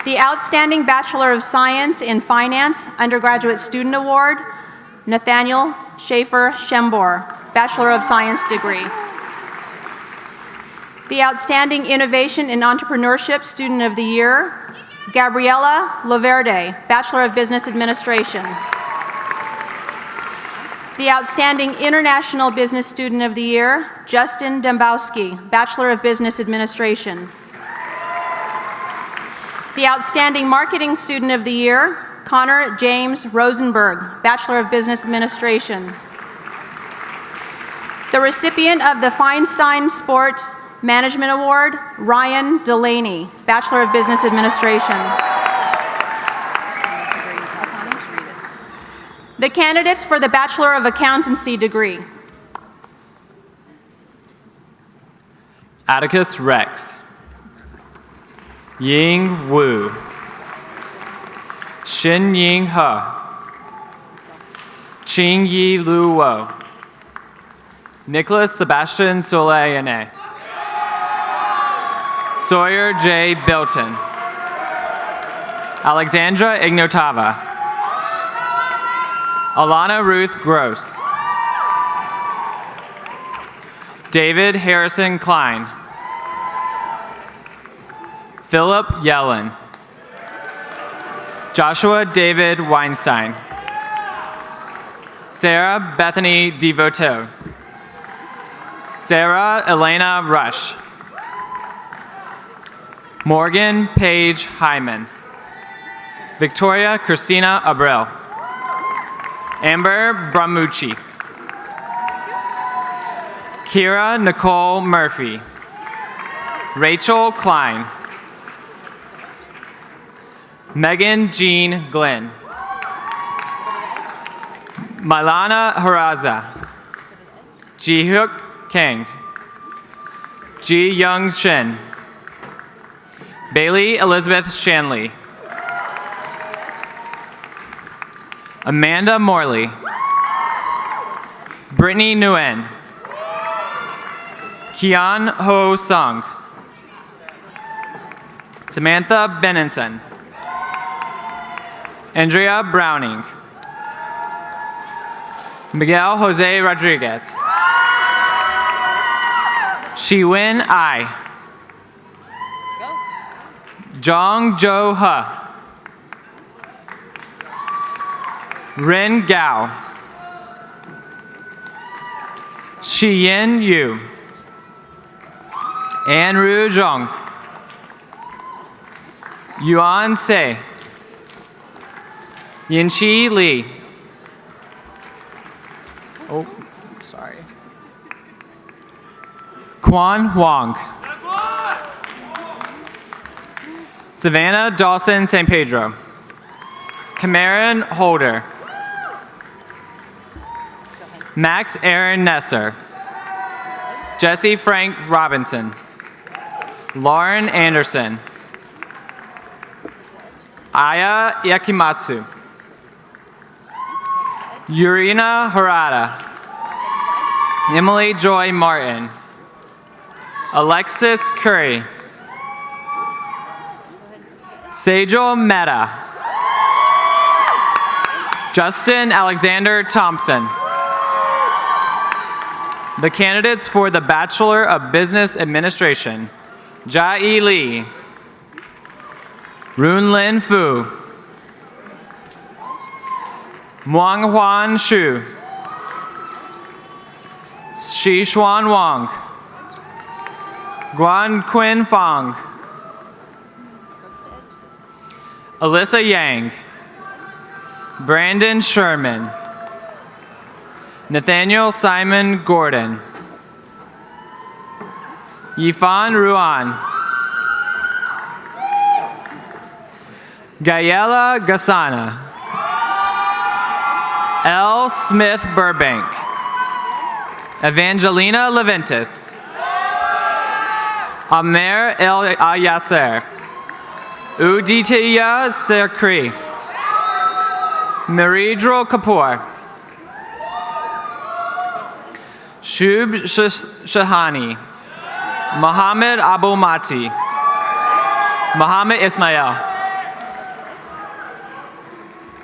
The Outstanding Bachelor of Science in Finance Undergraduate Student Award, Nathaniel Schaefer Shembor, Bachelor of Science degree. The Outstanding Innovation in Entrepreneurship Student of the Year, Gabriela Loverde, Bachelor of Business Administration. The Outstanding International Business Student of the Year, Justin Dembowski, Bachelor of Business Administration. The Outstanding Marketing Student of the Year, Connor James Rosenberg, Bachelor of Business Administration. The recipient of the Feinstein Sports Management Award, Ryan Delaney, Bachelor of Business Administration. The candidates for the Bachelor of Accountancy degree: Atticus Rex, Ying Wu, Xin Ying He, Qing Yi Lu Wo, Nicholas Sebastian Soleil, Sawyer J. Bilton, Alexandra Ignotava, Alana Ruth Gross, David Harrison Klein, Philip Yellen, Joshua David Weinstein, Sarah Bethany Devoteau, Sarah Elena Rush, Morgan Paige Hyman, Victoria Christina Abril, Amber Bramucci, Kira Nicole Murphy, Rachel Klein, Megan Jean Glenn, Milana Haraza, Ji-Hook Kang, Ji Young Shin, Bailey Elizabeth Shanley, Amanda Morley, Brittany Nguyen, Kian Ho Sung, Samantha Benenson, Andrea Browning, Miguel Jose Rodriguez, Shiwen Ai, Zhang Zhou He, Ren Gao, Xiyin Yu, Anru Zhong, Yuan Se, Yinqi Li, Quan Huang. Savannah Dawson St. Pedro. Cameron Holder. Max Aaron Nesser. Jesse Frank Robinson. Lauren Anderson. Aya Yakimatsu. Yurina Harada. Emily Joy Martin. Alexis Curry. Sejal Mehta. Justin Alexander Thompson. The candidates for the Bachelor of Business Administration: Jai Lee, Runlin Fu, Muang Huan Shu, Xishuan Wang, Guan Quinn Fong, Alyssa Yang, Brandon Sherman, Nathaniel Simon Gordon, Yifan Ruan, Gayela Gasana, L. Smith Burbank, Evangelina Leventis, Amer El Ayaser, Uditya Serkri, Maridro Kapoor, Shub Shahani, Mohammed Abu Mati, Mohammed Ismail,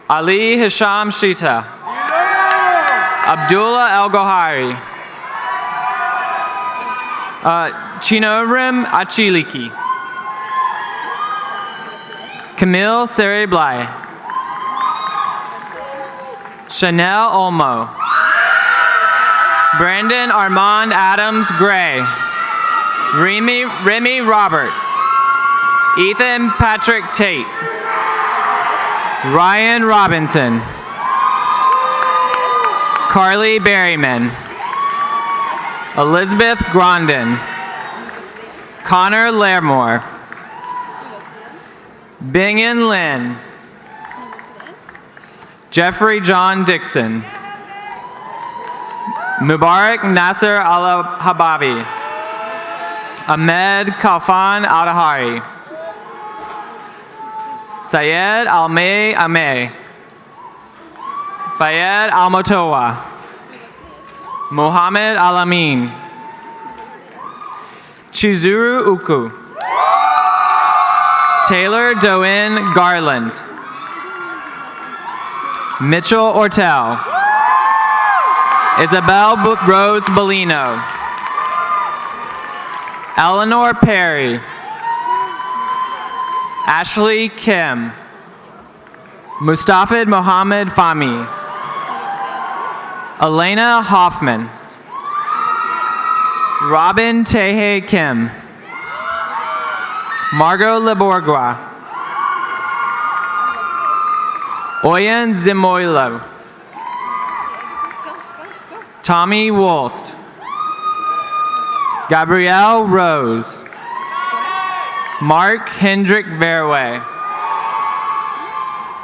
Ali Hisham Shita, Abdullah El Gohari, Chinorim Achiliki, Camille Sereblai, Chanel Olmo, Brandon Armand Adams Gray, Remy Roberts, Ethan Patrick Tate, Ryan Robinson, Carly Berryman, Elizabeth Grondin, Connor Lairmore, Bingen Lin, Jeffrey John Dixon, Mubarak Nasser Al-Hababi, Ahmed Kalfan Al-Dahari, Syed Almay Amay, Fayed Al-Motowa, Mohammed Al-Amin, Chizuru Uku, Taylor Doan Garland, Mitchell Ortel, Isabel Rose Bellino, Eleanor Perry, Ashley Kim, Mustafid Mohammed Fahmy, Elena Hoffman, Robin Tehe Kim, Margot Leborgua, Oyen Zimoilo, Tommy Wolst, Gabrielle Rose, Mark Hendrick Verway,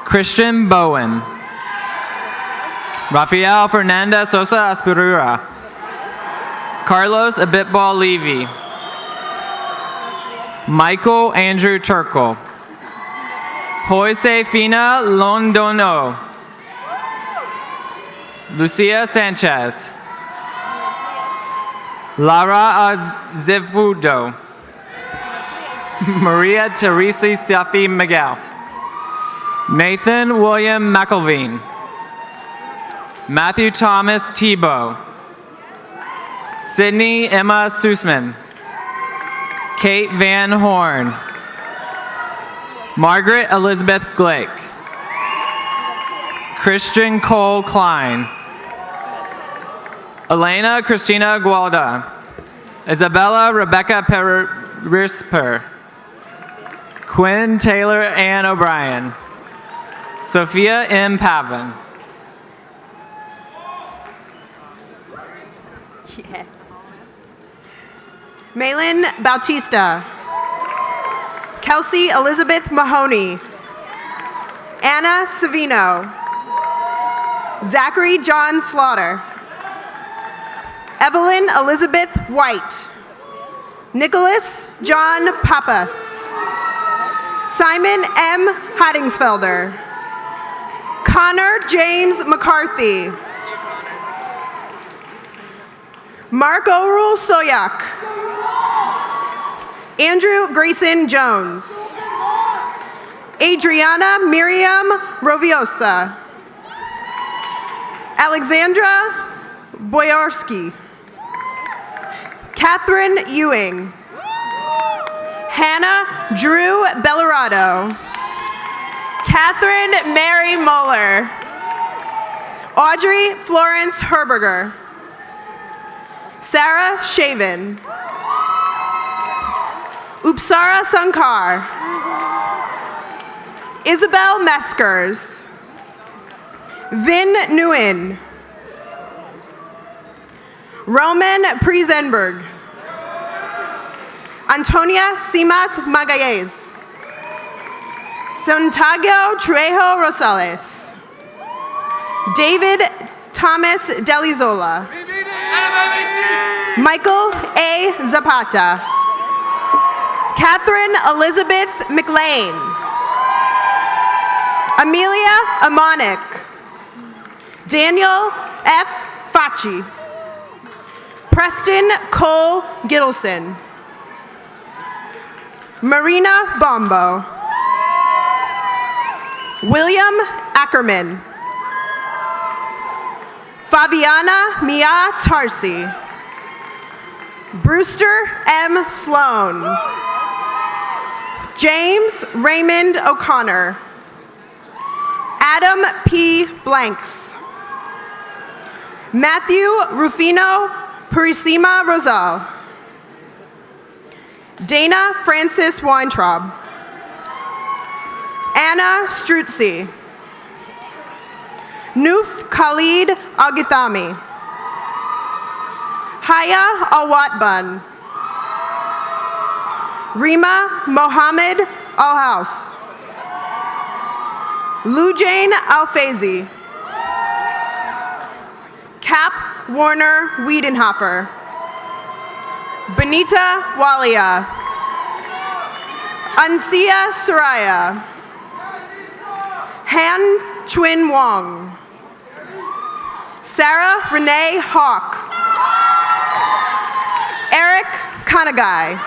Christian Bowen, Rafael Fernanda Sosa Aspirura, Carlos Abitbal Levy, Michael Andrew Turkle, Josefina Londono, Lucia Sanchez, Lara Azevedo, Maria Teresa Safi Miguel, Nathan William McElveen, Matthew Thomas Tebow, Sydney Emma Sussman, Kate Van Horn, Margaret Elizabeth Glick, Christian Cole Klein, Elena Christina Gualda, Isabella Rebecca Perisper, Quinn Taylor Ann O'Brien, Sophia M. Pavin. Yes. Malin Bautista. Kelsey Elizabeth Mahoney. Anna Savino. Zachary John Slaughter. Evelyn Elizabeth White. Nicholas John Pappas. Simon M. Hattingsfelder. Connor James McCarthy. Mark O'Rule Soyak. Andrew Grayson Jones. Adriana Miriam Roviosa. Alexandra Boyarsky. Catherine Ewing. Hannah Drew Bellarado. Catherine Mary Muller. Audrey Florence Herberger. Sarah Shaven. Upsara Sankar. Isabel Meskers. Vin Nguyen. Roman Priesenberg. Antonia Simas Magalles. Santiago Trejo Rosales. David Thomas Delizola. Michael A. Zapata. Catherine Elizabeth McLean. Amelia Amonic. Daniel F. Facci. Preston Cole Gittleson. Marina Bombo. William Ackerman. Fabiana Mia Tarsi. Brewster M. Sloan. James Raymond O'Connor. Adam P. Blanks. Matthew Rufino Purisima Rosal. Dana Francis Weintraub. Anna Strutzi. Noof Khalid Agithami. Haya Alwatbun. Rima Mohammed Alhouse. Lujane Alfazi. Cap Warner Wiedenhofer. Benita Walia. Ansia Soraya. Han Chuin Wong. Sarah Renee Hawk. Eric Kanagai.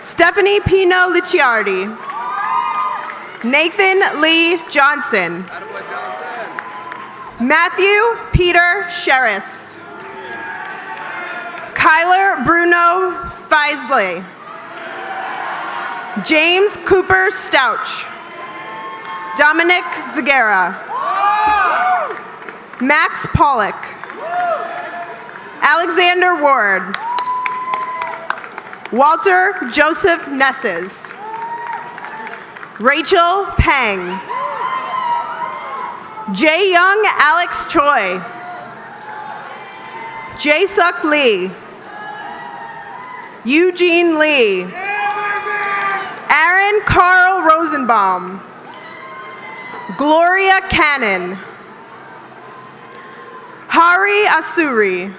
Stephanie Pino Licciardi. Nathan Lee Johnson. Matthew Peter Sherris. Kyler Bruno Feisley. James Cooper Stouch. Dominic Zagara. Max Pollock. Alexander Ward. Walter Joseph Nesses. Rachel Pang. Jae Young Alex Choi. Jae Suk Lee. Eugene Lee. Aaron Carl Rosenbaum. Gloria Cannon. Hari Asuri.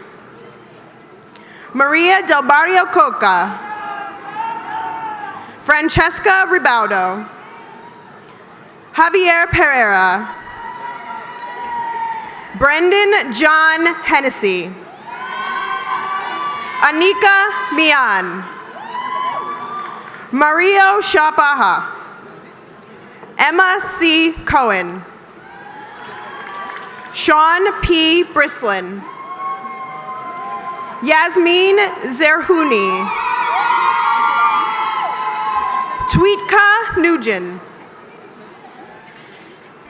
Maria Del Barrio Coca. Francesca Ribaudo. Javier Pereira. Brendan John Hennessy. Anika Mian. Mario Shapaha. Emma C. Cohen. Sean P. Brislin. Yasmin Zerhouni. Tweetka Nugent.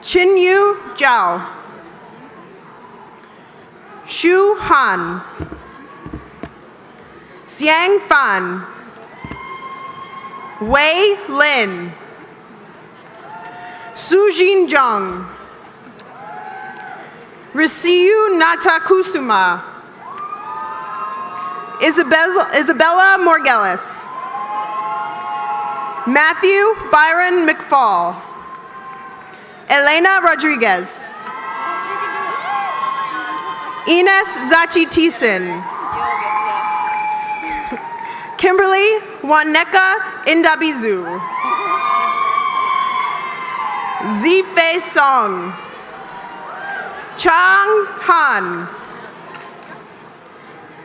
Chinyu Zhao. Shu Han. Xiang Fan. Wei Lin. Sujin Zhang. Risiu Natakusuma. Isabella Morgelis. Matthew Byron McFall. Elena Rodriguez. Ines Zachi Thiessen. Kimberly Waneka Indabizu. Zifei Song. Chang Han.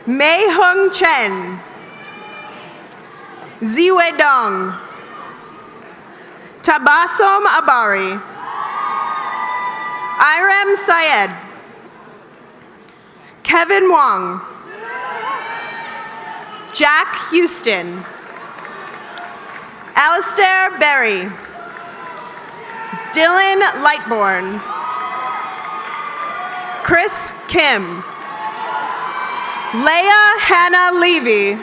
Mei Hung Chen. Ziwei Dong. Tabassum Abari. Irem Syed. Kevin Wong. Jack Houston. Alistair Berry. Dylan Lightbourne. Chris Kim. Leah Hannah Levy.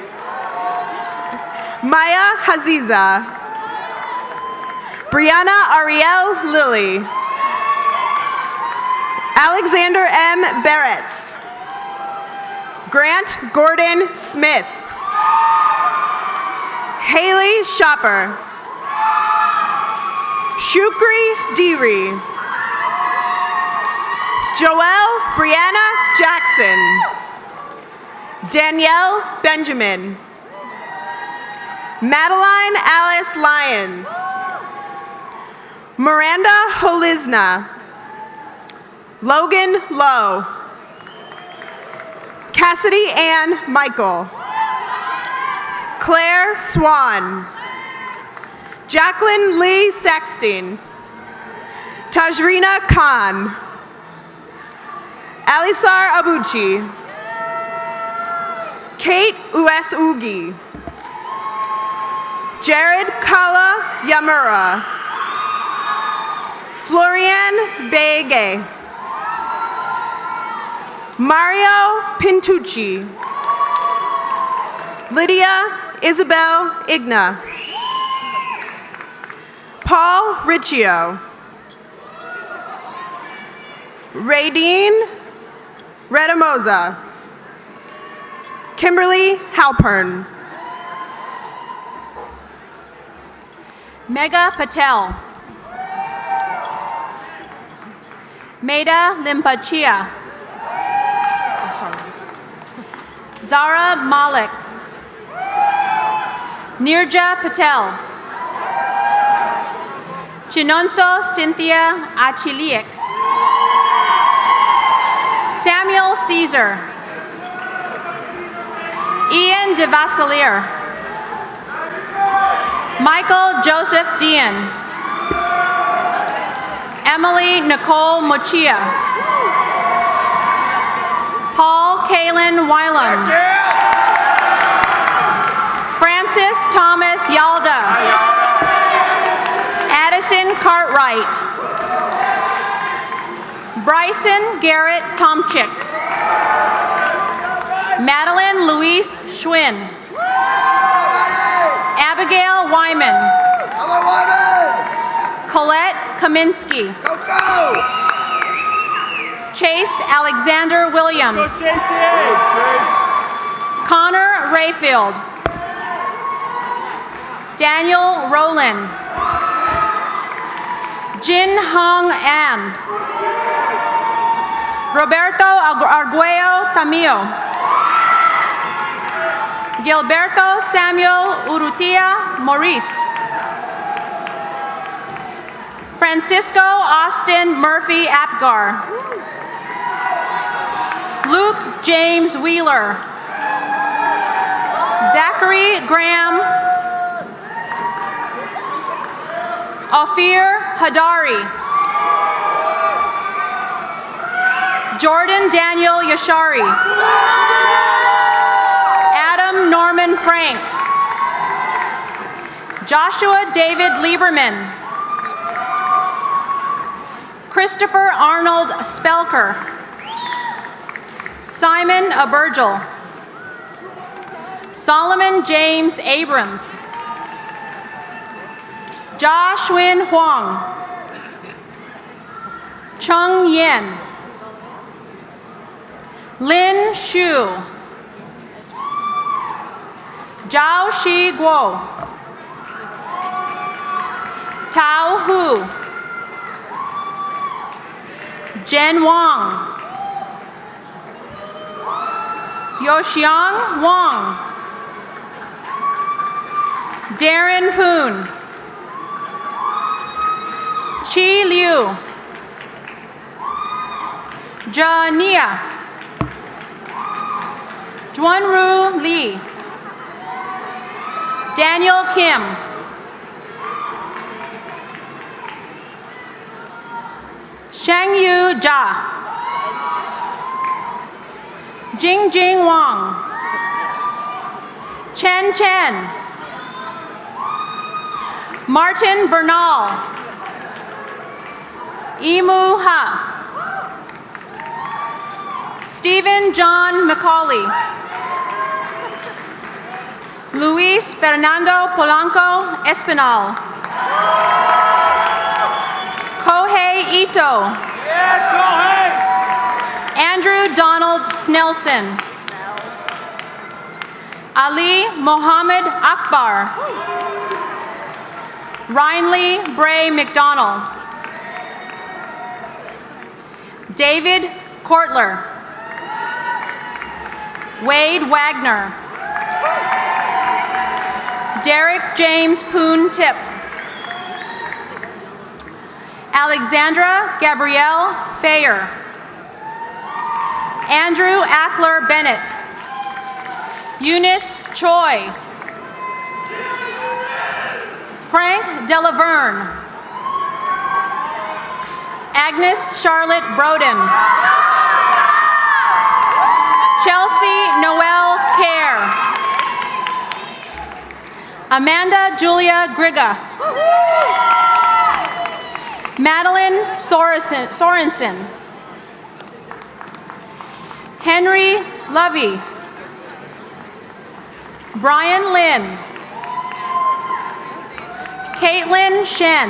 Maya Haziza. Brianna Ariel Lilly. Alexander M. Barretts. Grant Gordon Smith. Haley Shopper. Shukri Deary. Joelle Brianna Jackson. Danielle Benjamin. Madeline Alice Lyons. Miranda Holizna. Logan Lowe. Cassidy Ann Michael. Claire Swan. Jacqueline Lee Saxton. Tajrina Khan. Alisar Abuchi. Kate Uesugi. Jared Kala Yamura. Florian Bege. Mario Pintucci. Lydia Isabel Igna. Paul Riccio. Radine Redamoza. Kimberly Halpern. Megha Patel. Maida Limpachia. I'm sorry. Zara Malik. Nirja Patel. Chinonso Cynthia Achiliak. Samuel Caesar. Ian DeVasilier. Michael Joseph Dean. Emily Nicole Mochia. Paul Kalen Wylam. Francis Thomas Yalda. Addison Cartwright. Bryson Garrett Tomchick. Madeline Louise Schwinn. Abigail Wyman. Colette Kaminsky. Chase Alexander Williams. Connor Rayfield. Daniel Rowland. Jin Hong An. Roberto Arguello Tamio. Gilberto Samuel Urrutia Maurice. Francisco Austin Murphy Apgar. Luke James Wheeler. Zachary Graham. Ophir Hadari. Jordan Daniel Yashari. Adam Norman Frank. Joshua David Lieberman. Christopher Arnold Spelker. Simon Abergel. Solomon James Abrams. Joshwin Huang. Chung Yen. Lin Shu. Zhao Shi Guo, Tao Hu, Jen Wang, Yoxiang Wang, Darren Poon, Chi Liu, Jia Nia, Juanru Li, Daniel Kim, Shangyu Jia, Jingjing Wang, Chen Chen, Martin Bernal, Imu Ha, Stephen John Macaulay, Luis Fernando Polanco Espinal, Kohei Ito, Andrew Donald Snelson, Ali Mohammed Akbar, Rhinley Bray McDonald, David Kortler, Wade Wagner, Derek James Poon Tip, Alexandra Gabrielle Fayer, Andrew Ackler Bennett, Eunice Choi, Frank Delaverne, Agnes Charlotte Broden, Chelsea Noel Kerr, Amanda Julia Griga, Madeline Sorensen, Henry Lovey, Brian Lynn, Caitlin Shen,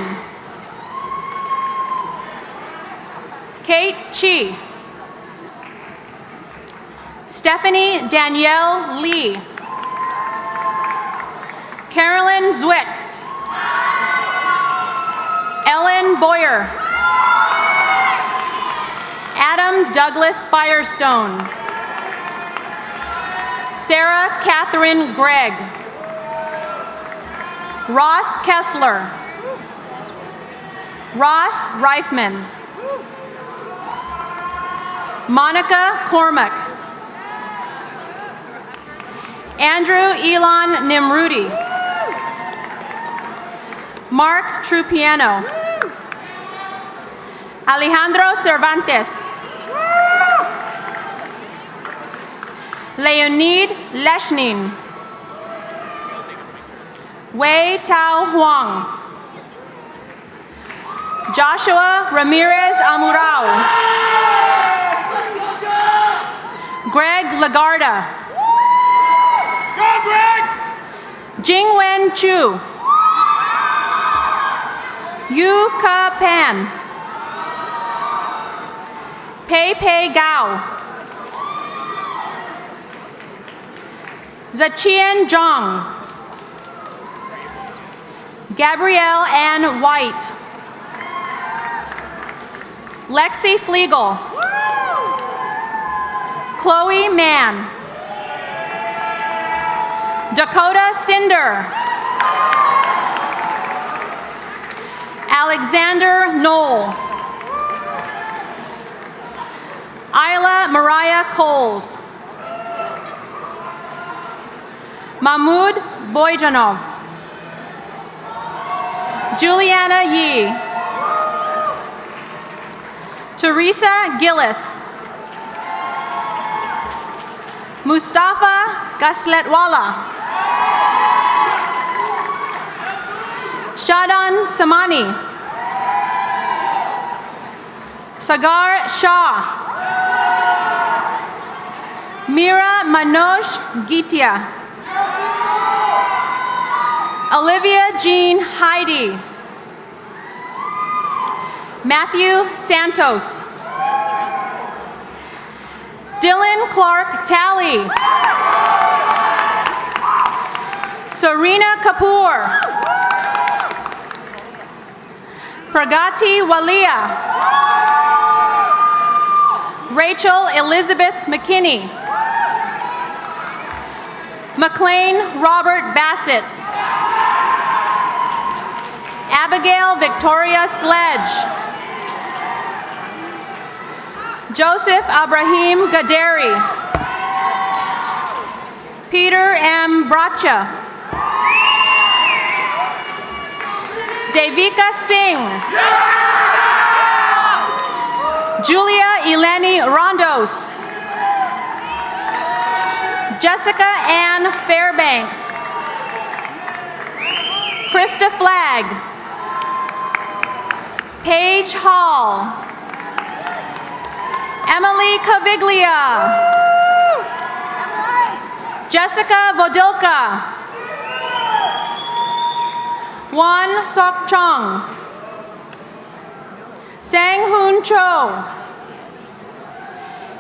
Kate Chi, Stephanie Danielle Lee, Carolyn Zwick, Ellen Boyer, Adam Douglas Firestone, Sarah Catherine Gregg, Ross Kessler, Ross Reifman, Monica Cormack, Andrew Elon Nimrudi, Mark Trupiano, Alejandro Cervantes, Leonid Leshnin, Wei Tao Huang, Joshua Ramirez Amurao, Greg Lagarda, Jingwen Chu, Yu Ka Pan, Pei Pei Gao, Zachien Zhang, Gabrielle Ann White, Lexi Flegel, Chloe Mann, Dakota Cinder, Alexander Knoll, Isla Mariah Coles, Mahmoud Boyjanov, Juliana Yi, Teresa Gillis, Mustafa Gasletwala, Shadan Samani, Sagar Shah, Mira Manoj Gitia, Olivia Jean Heidi, Matthew Santos, Dylan Clark Talley, Sarina Kapoor. Pragati Walia. Rachel Elizabeth McKinney. McLean Robert Bassett. Abigail Victoria Sledge. Joseph Abrahim Gaderi. Peter M. Bracha. Devika Singh. Julia Eleni Rondos. Jessica Ann Fairbanks. Krista Flagg. Paige Hall. Emily Caviglia. Jessica Vodilka. Juan Sok Chong. Sang Hoon Cho.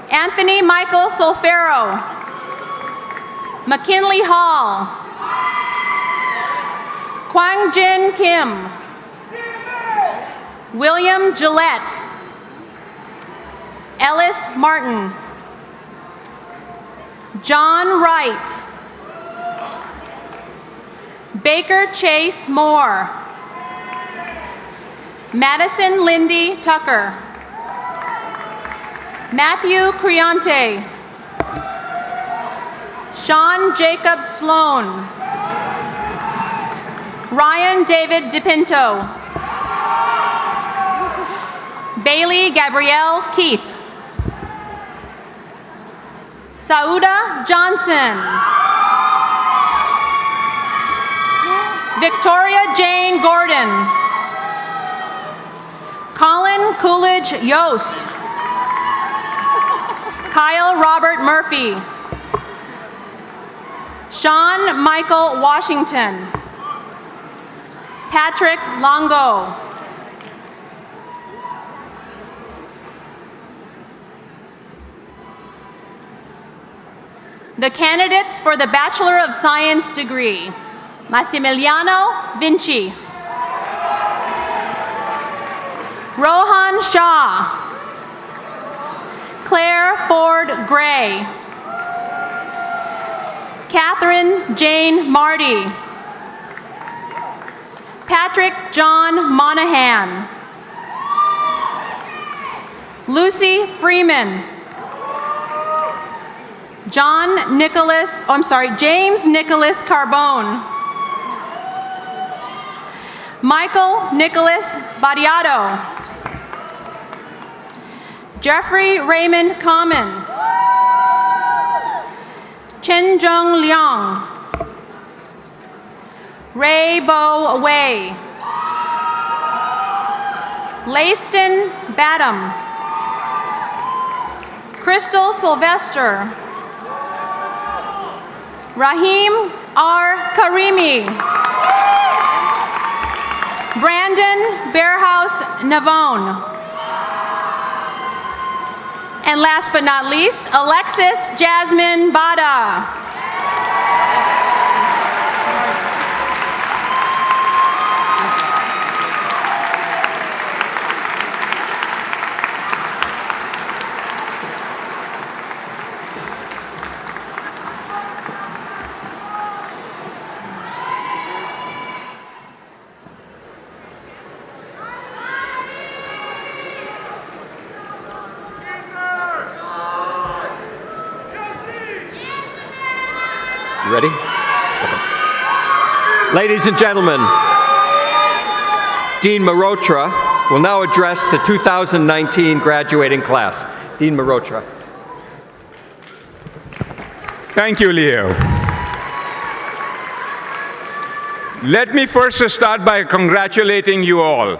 Anthony Michael Solfero. McKinley Hall. Kwang Jin Kim. William Gillette. Ellis Martin. John Wright. Baker Chase Moore. Madison Lindy Tucker. Matthew Creonte. Sean Jacob Sloan. Ryan David DePinto. Bailey Gabrielle Keith. Sauda Johnson. Victoria Jane Gordon. Colin Coolidge Yost. Kyle Robert Murphy. Sean Michael Washington. Patrick Longo. The candidates for the Bachelor of Science degree: Massimiliano Vinci. Rohan Shah. Claire Ford Gray. Catherine Jane Marty. Patrick John Monahan. Lucy Freeman. James Nicholas Carbone. Michael Nicholas Badiato. Jeffrey Raymond Commons. Chen Zhong Liang. Ray Bo Wei. Layston Badham. Crystal Sylvester. Rahim R. Karimi. Brandon Bearhouse Navone. And last but not least, Alexis Jasmine Bada. Ready? Okay. Ladies and gentlemen, Dean Mehrotra will now address the 2019 graduating class. Dean Mehrotra. Thank you, Leo. Let me first start by congratulating you all.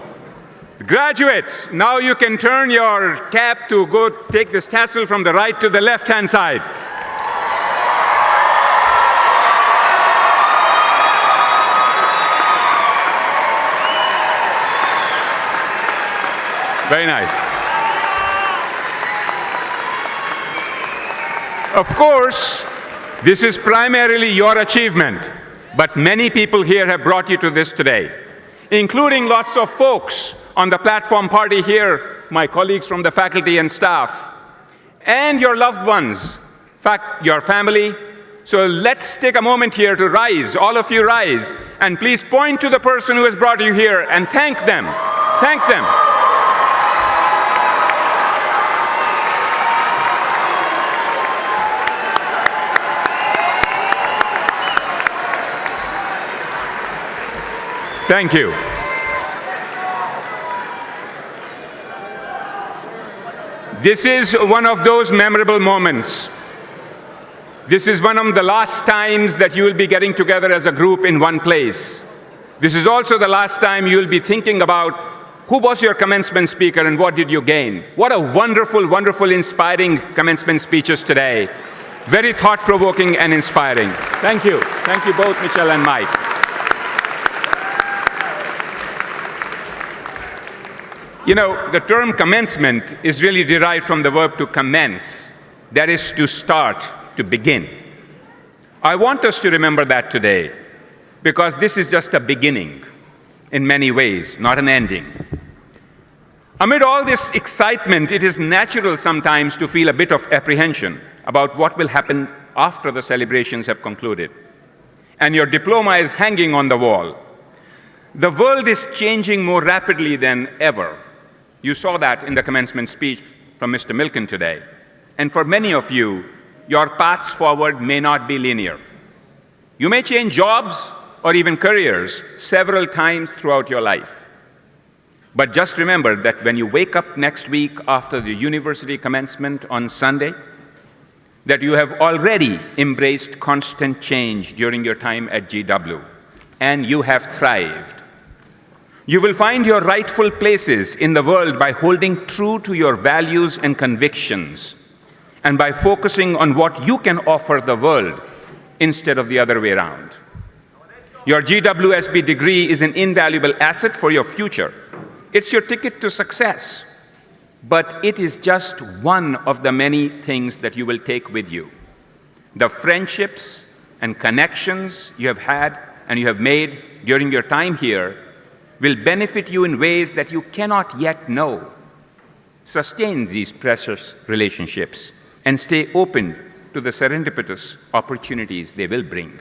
Graduates, now you can turn your cap to go take this tassel from the right to the left-hand side. Very nice. Of course, this is primarily your achievement, But many people here have brought you to this today, including lots of folks on the platform party here, my colleagues from the faculty and staff, and your loved ones, in fact, your family. So let's take a moment here to rise, all of you rise, and please point to the person who has brought you here and thank them. Thank them. Thank you. This is one of those memorable moments. This is one of the last times that you will be getting together as a group in one place. This is also the last time you will be thinking about who was your commencement speaker and what did you gain. What a wonderful, wonderful, inspiring commencement speeches today. Very thought-provoking and inspiring. Thank you. Thank you both, Michelle and Mike. You know, the term commencement is really derived from the verb to commence. That is to start, to begin. I want us to remember that today, because this is just a beginning in many ways, not an ending. Amid all this excitement, it is natural sometimes to feel a bit of apprehension about what will happen after the celebrations have concluded. And your diploma is hanging on the wall. The world is changing more rapidly than ever. You saw that in the commencement speech from Mr. Milken today. And for many of you, your paths forward may not be linear. You may change jobs or even careers several times throughout your life. But just remember that when you wake up next week after the university commencement on Sunday, that you have already embraced constant change during your time at GW, and you have thrived. You will find your rightful places in the world by holding true to your values and convictions, and by focusing on what you can offer the world instead of the other way around. Your GWSB degree is an invaluable asset for your future. It's your ticket to success, but it is just one of the many things that you will take with you. The friendships and connections you have had and you have made during your time here will benefit you in ways that you cannot yet know. Sustain these precious relationships and stay open to the serendipitous opportunities they will bring.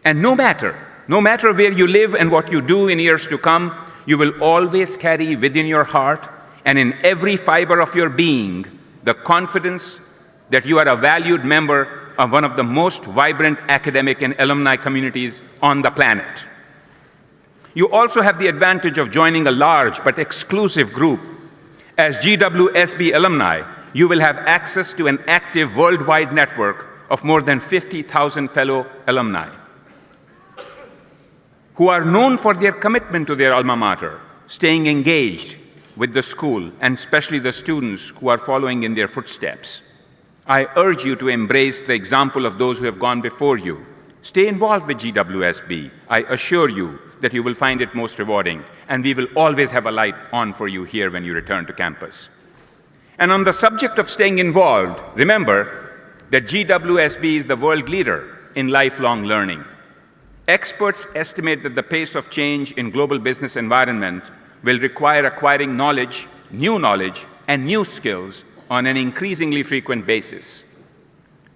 And no matter where you live and what you do in years to come, you will always carry within your heart and in every fiber of your being the confidence that you are a valued member of one of the most vibrant academic and alumni communities on the planet. You also have the advantage of joining a large but exclusive group. As GWSB alumni, you will have access to an active worldwide network of more than 50,000 fellow alumni who are known for their commitment to their alma mater, staying engaged with the school, and especially the students who are following in their footsteps. I urge you to embrace the example of those who have gone before you. Stay involved with GWSB. I assure you that you will find it most rewarding, and we will always have a light on for you here when you return to campus. And on the subject of staying involved, remember that GWSB is the world leader in lifelong learning. Experts estimate that the pace of change in global business environment will require acquiring knowledge, and new skills on an increasingly frequent basis.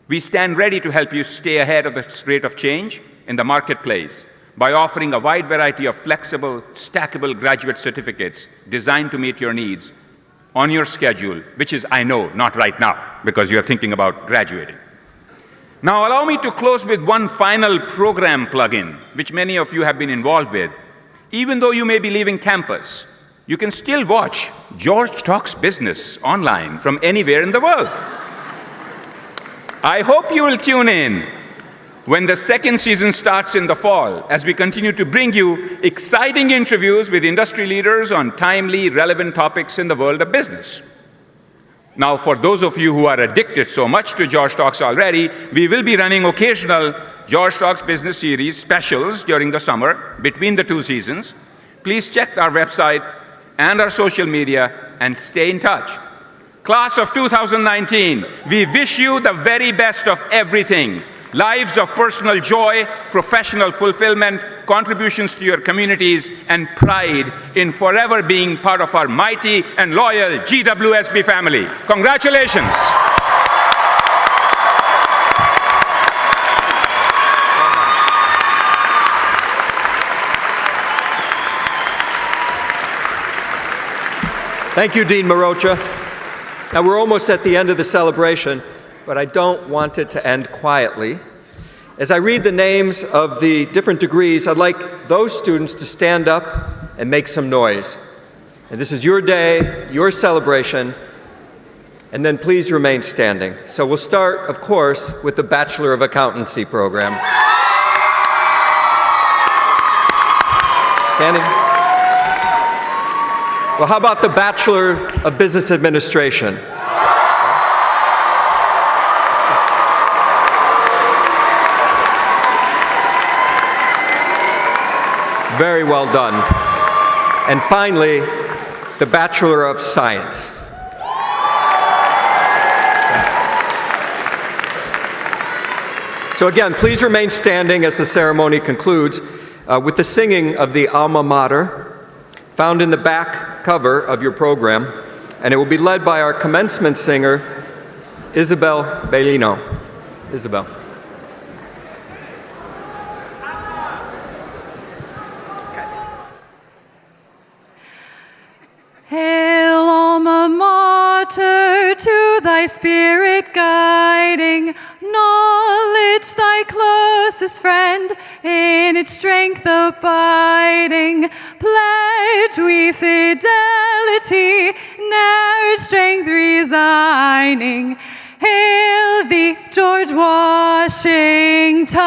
We stand ready to help you stay ahead of the rate of change in the marketplace by offering a wide variety of flexible, stackable graduate certificates designed to meet your needs on your schedule, which is, I know, not right now, because you're thinking about graduating. Now, allow me to close with one final program plug-in, which many of you have been involved with. Even though you may be leaving campus, you can still watch George Talks Business online from anywhere in the world. I hope you will tune in when the second season starts in the fall, as we continue to bring you exciting interviews with industry leaders on timely, relevant topics in the world of business. Now, for those of you who are addicted so much to George Talks already, we will be running occasional George Talks Business Series specials during the summer, between the two seasons. Please check our website and our social media and stay in touch. Class of 2019, we wish you the very best of everything. lives of personal joy, professional fulfillment, contributions to your communities, and pride in forever being part of our mighty and loyal GWSB family. Congratulations. Thank you, Dean Morocha. Now, we're almost at the end of the celebration, but I don't want it to end quietly. As I read the names of the different degrees, I'd like those students to stand up and make some noise. And this is your day, your celebration, and then please remain standing. So we'll start, of course, with the Bachelor of Accountancy program. Standing. Well, how about the Bachelor of Business Administration? Very well done. And finally, the Bachelor of Science. So again, please remain standing as the ceremony concludes with the singing of the alma mater, found in the back cover of your program, and it will be led by our commencement singer, Isabel Bellino. Isabel. Hail, alma mater, to thy spirit guiding, knowledge thy closest friend, in its strength abiding. Pledge we fidelity, ne'er its strength resigning. Hail thee, George Washington!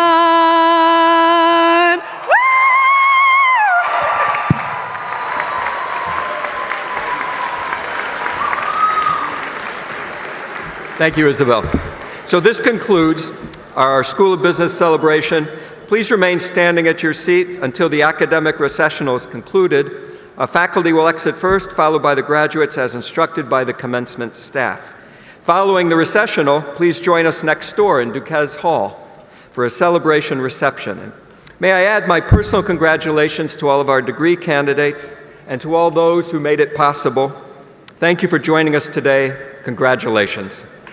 Thank you, Isabel. So this concludes our School of Business celebration. Please remain standing at your seat until the academic recessional is concluded. Faculty will exit first, followed by the graduates as instructed by the commencement staff. Following the recessional, please join us next door in Duquesne Hall for a celebration reception. May I add my personal congratulations to all of our degree candidates and to all those who made it possible. Thank you for joining us today. Congratulations.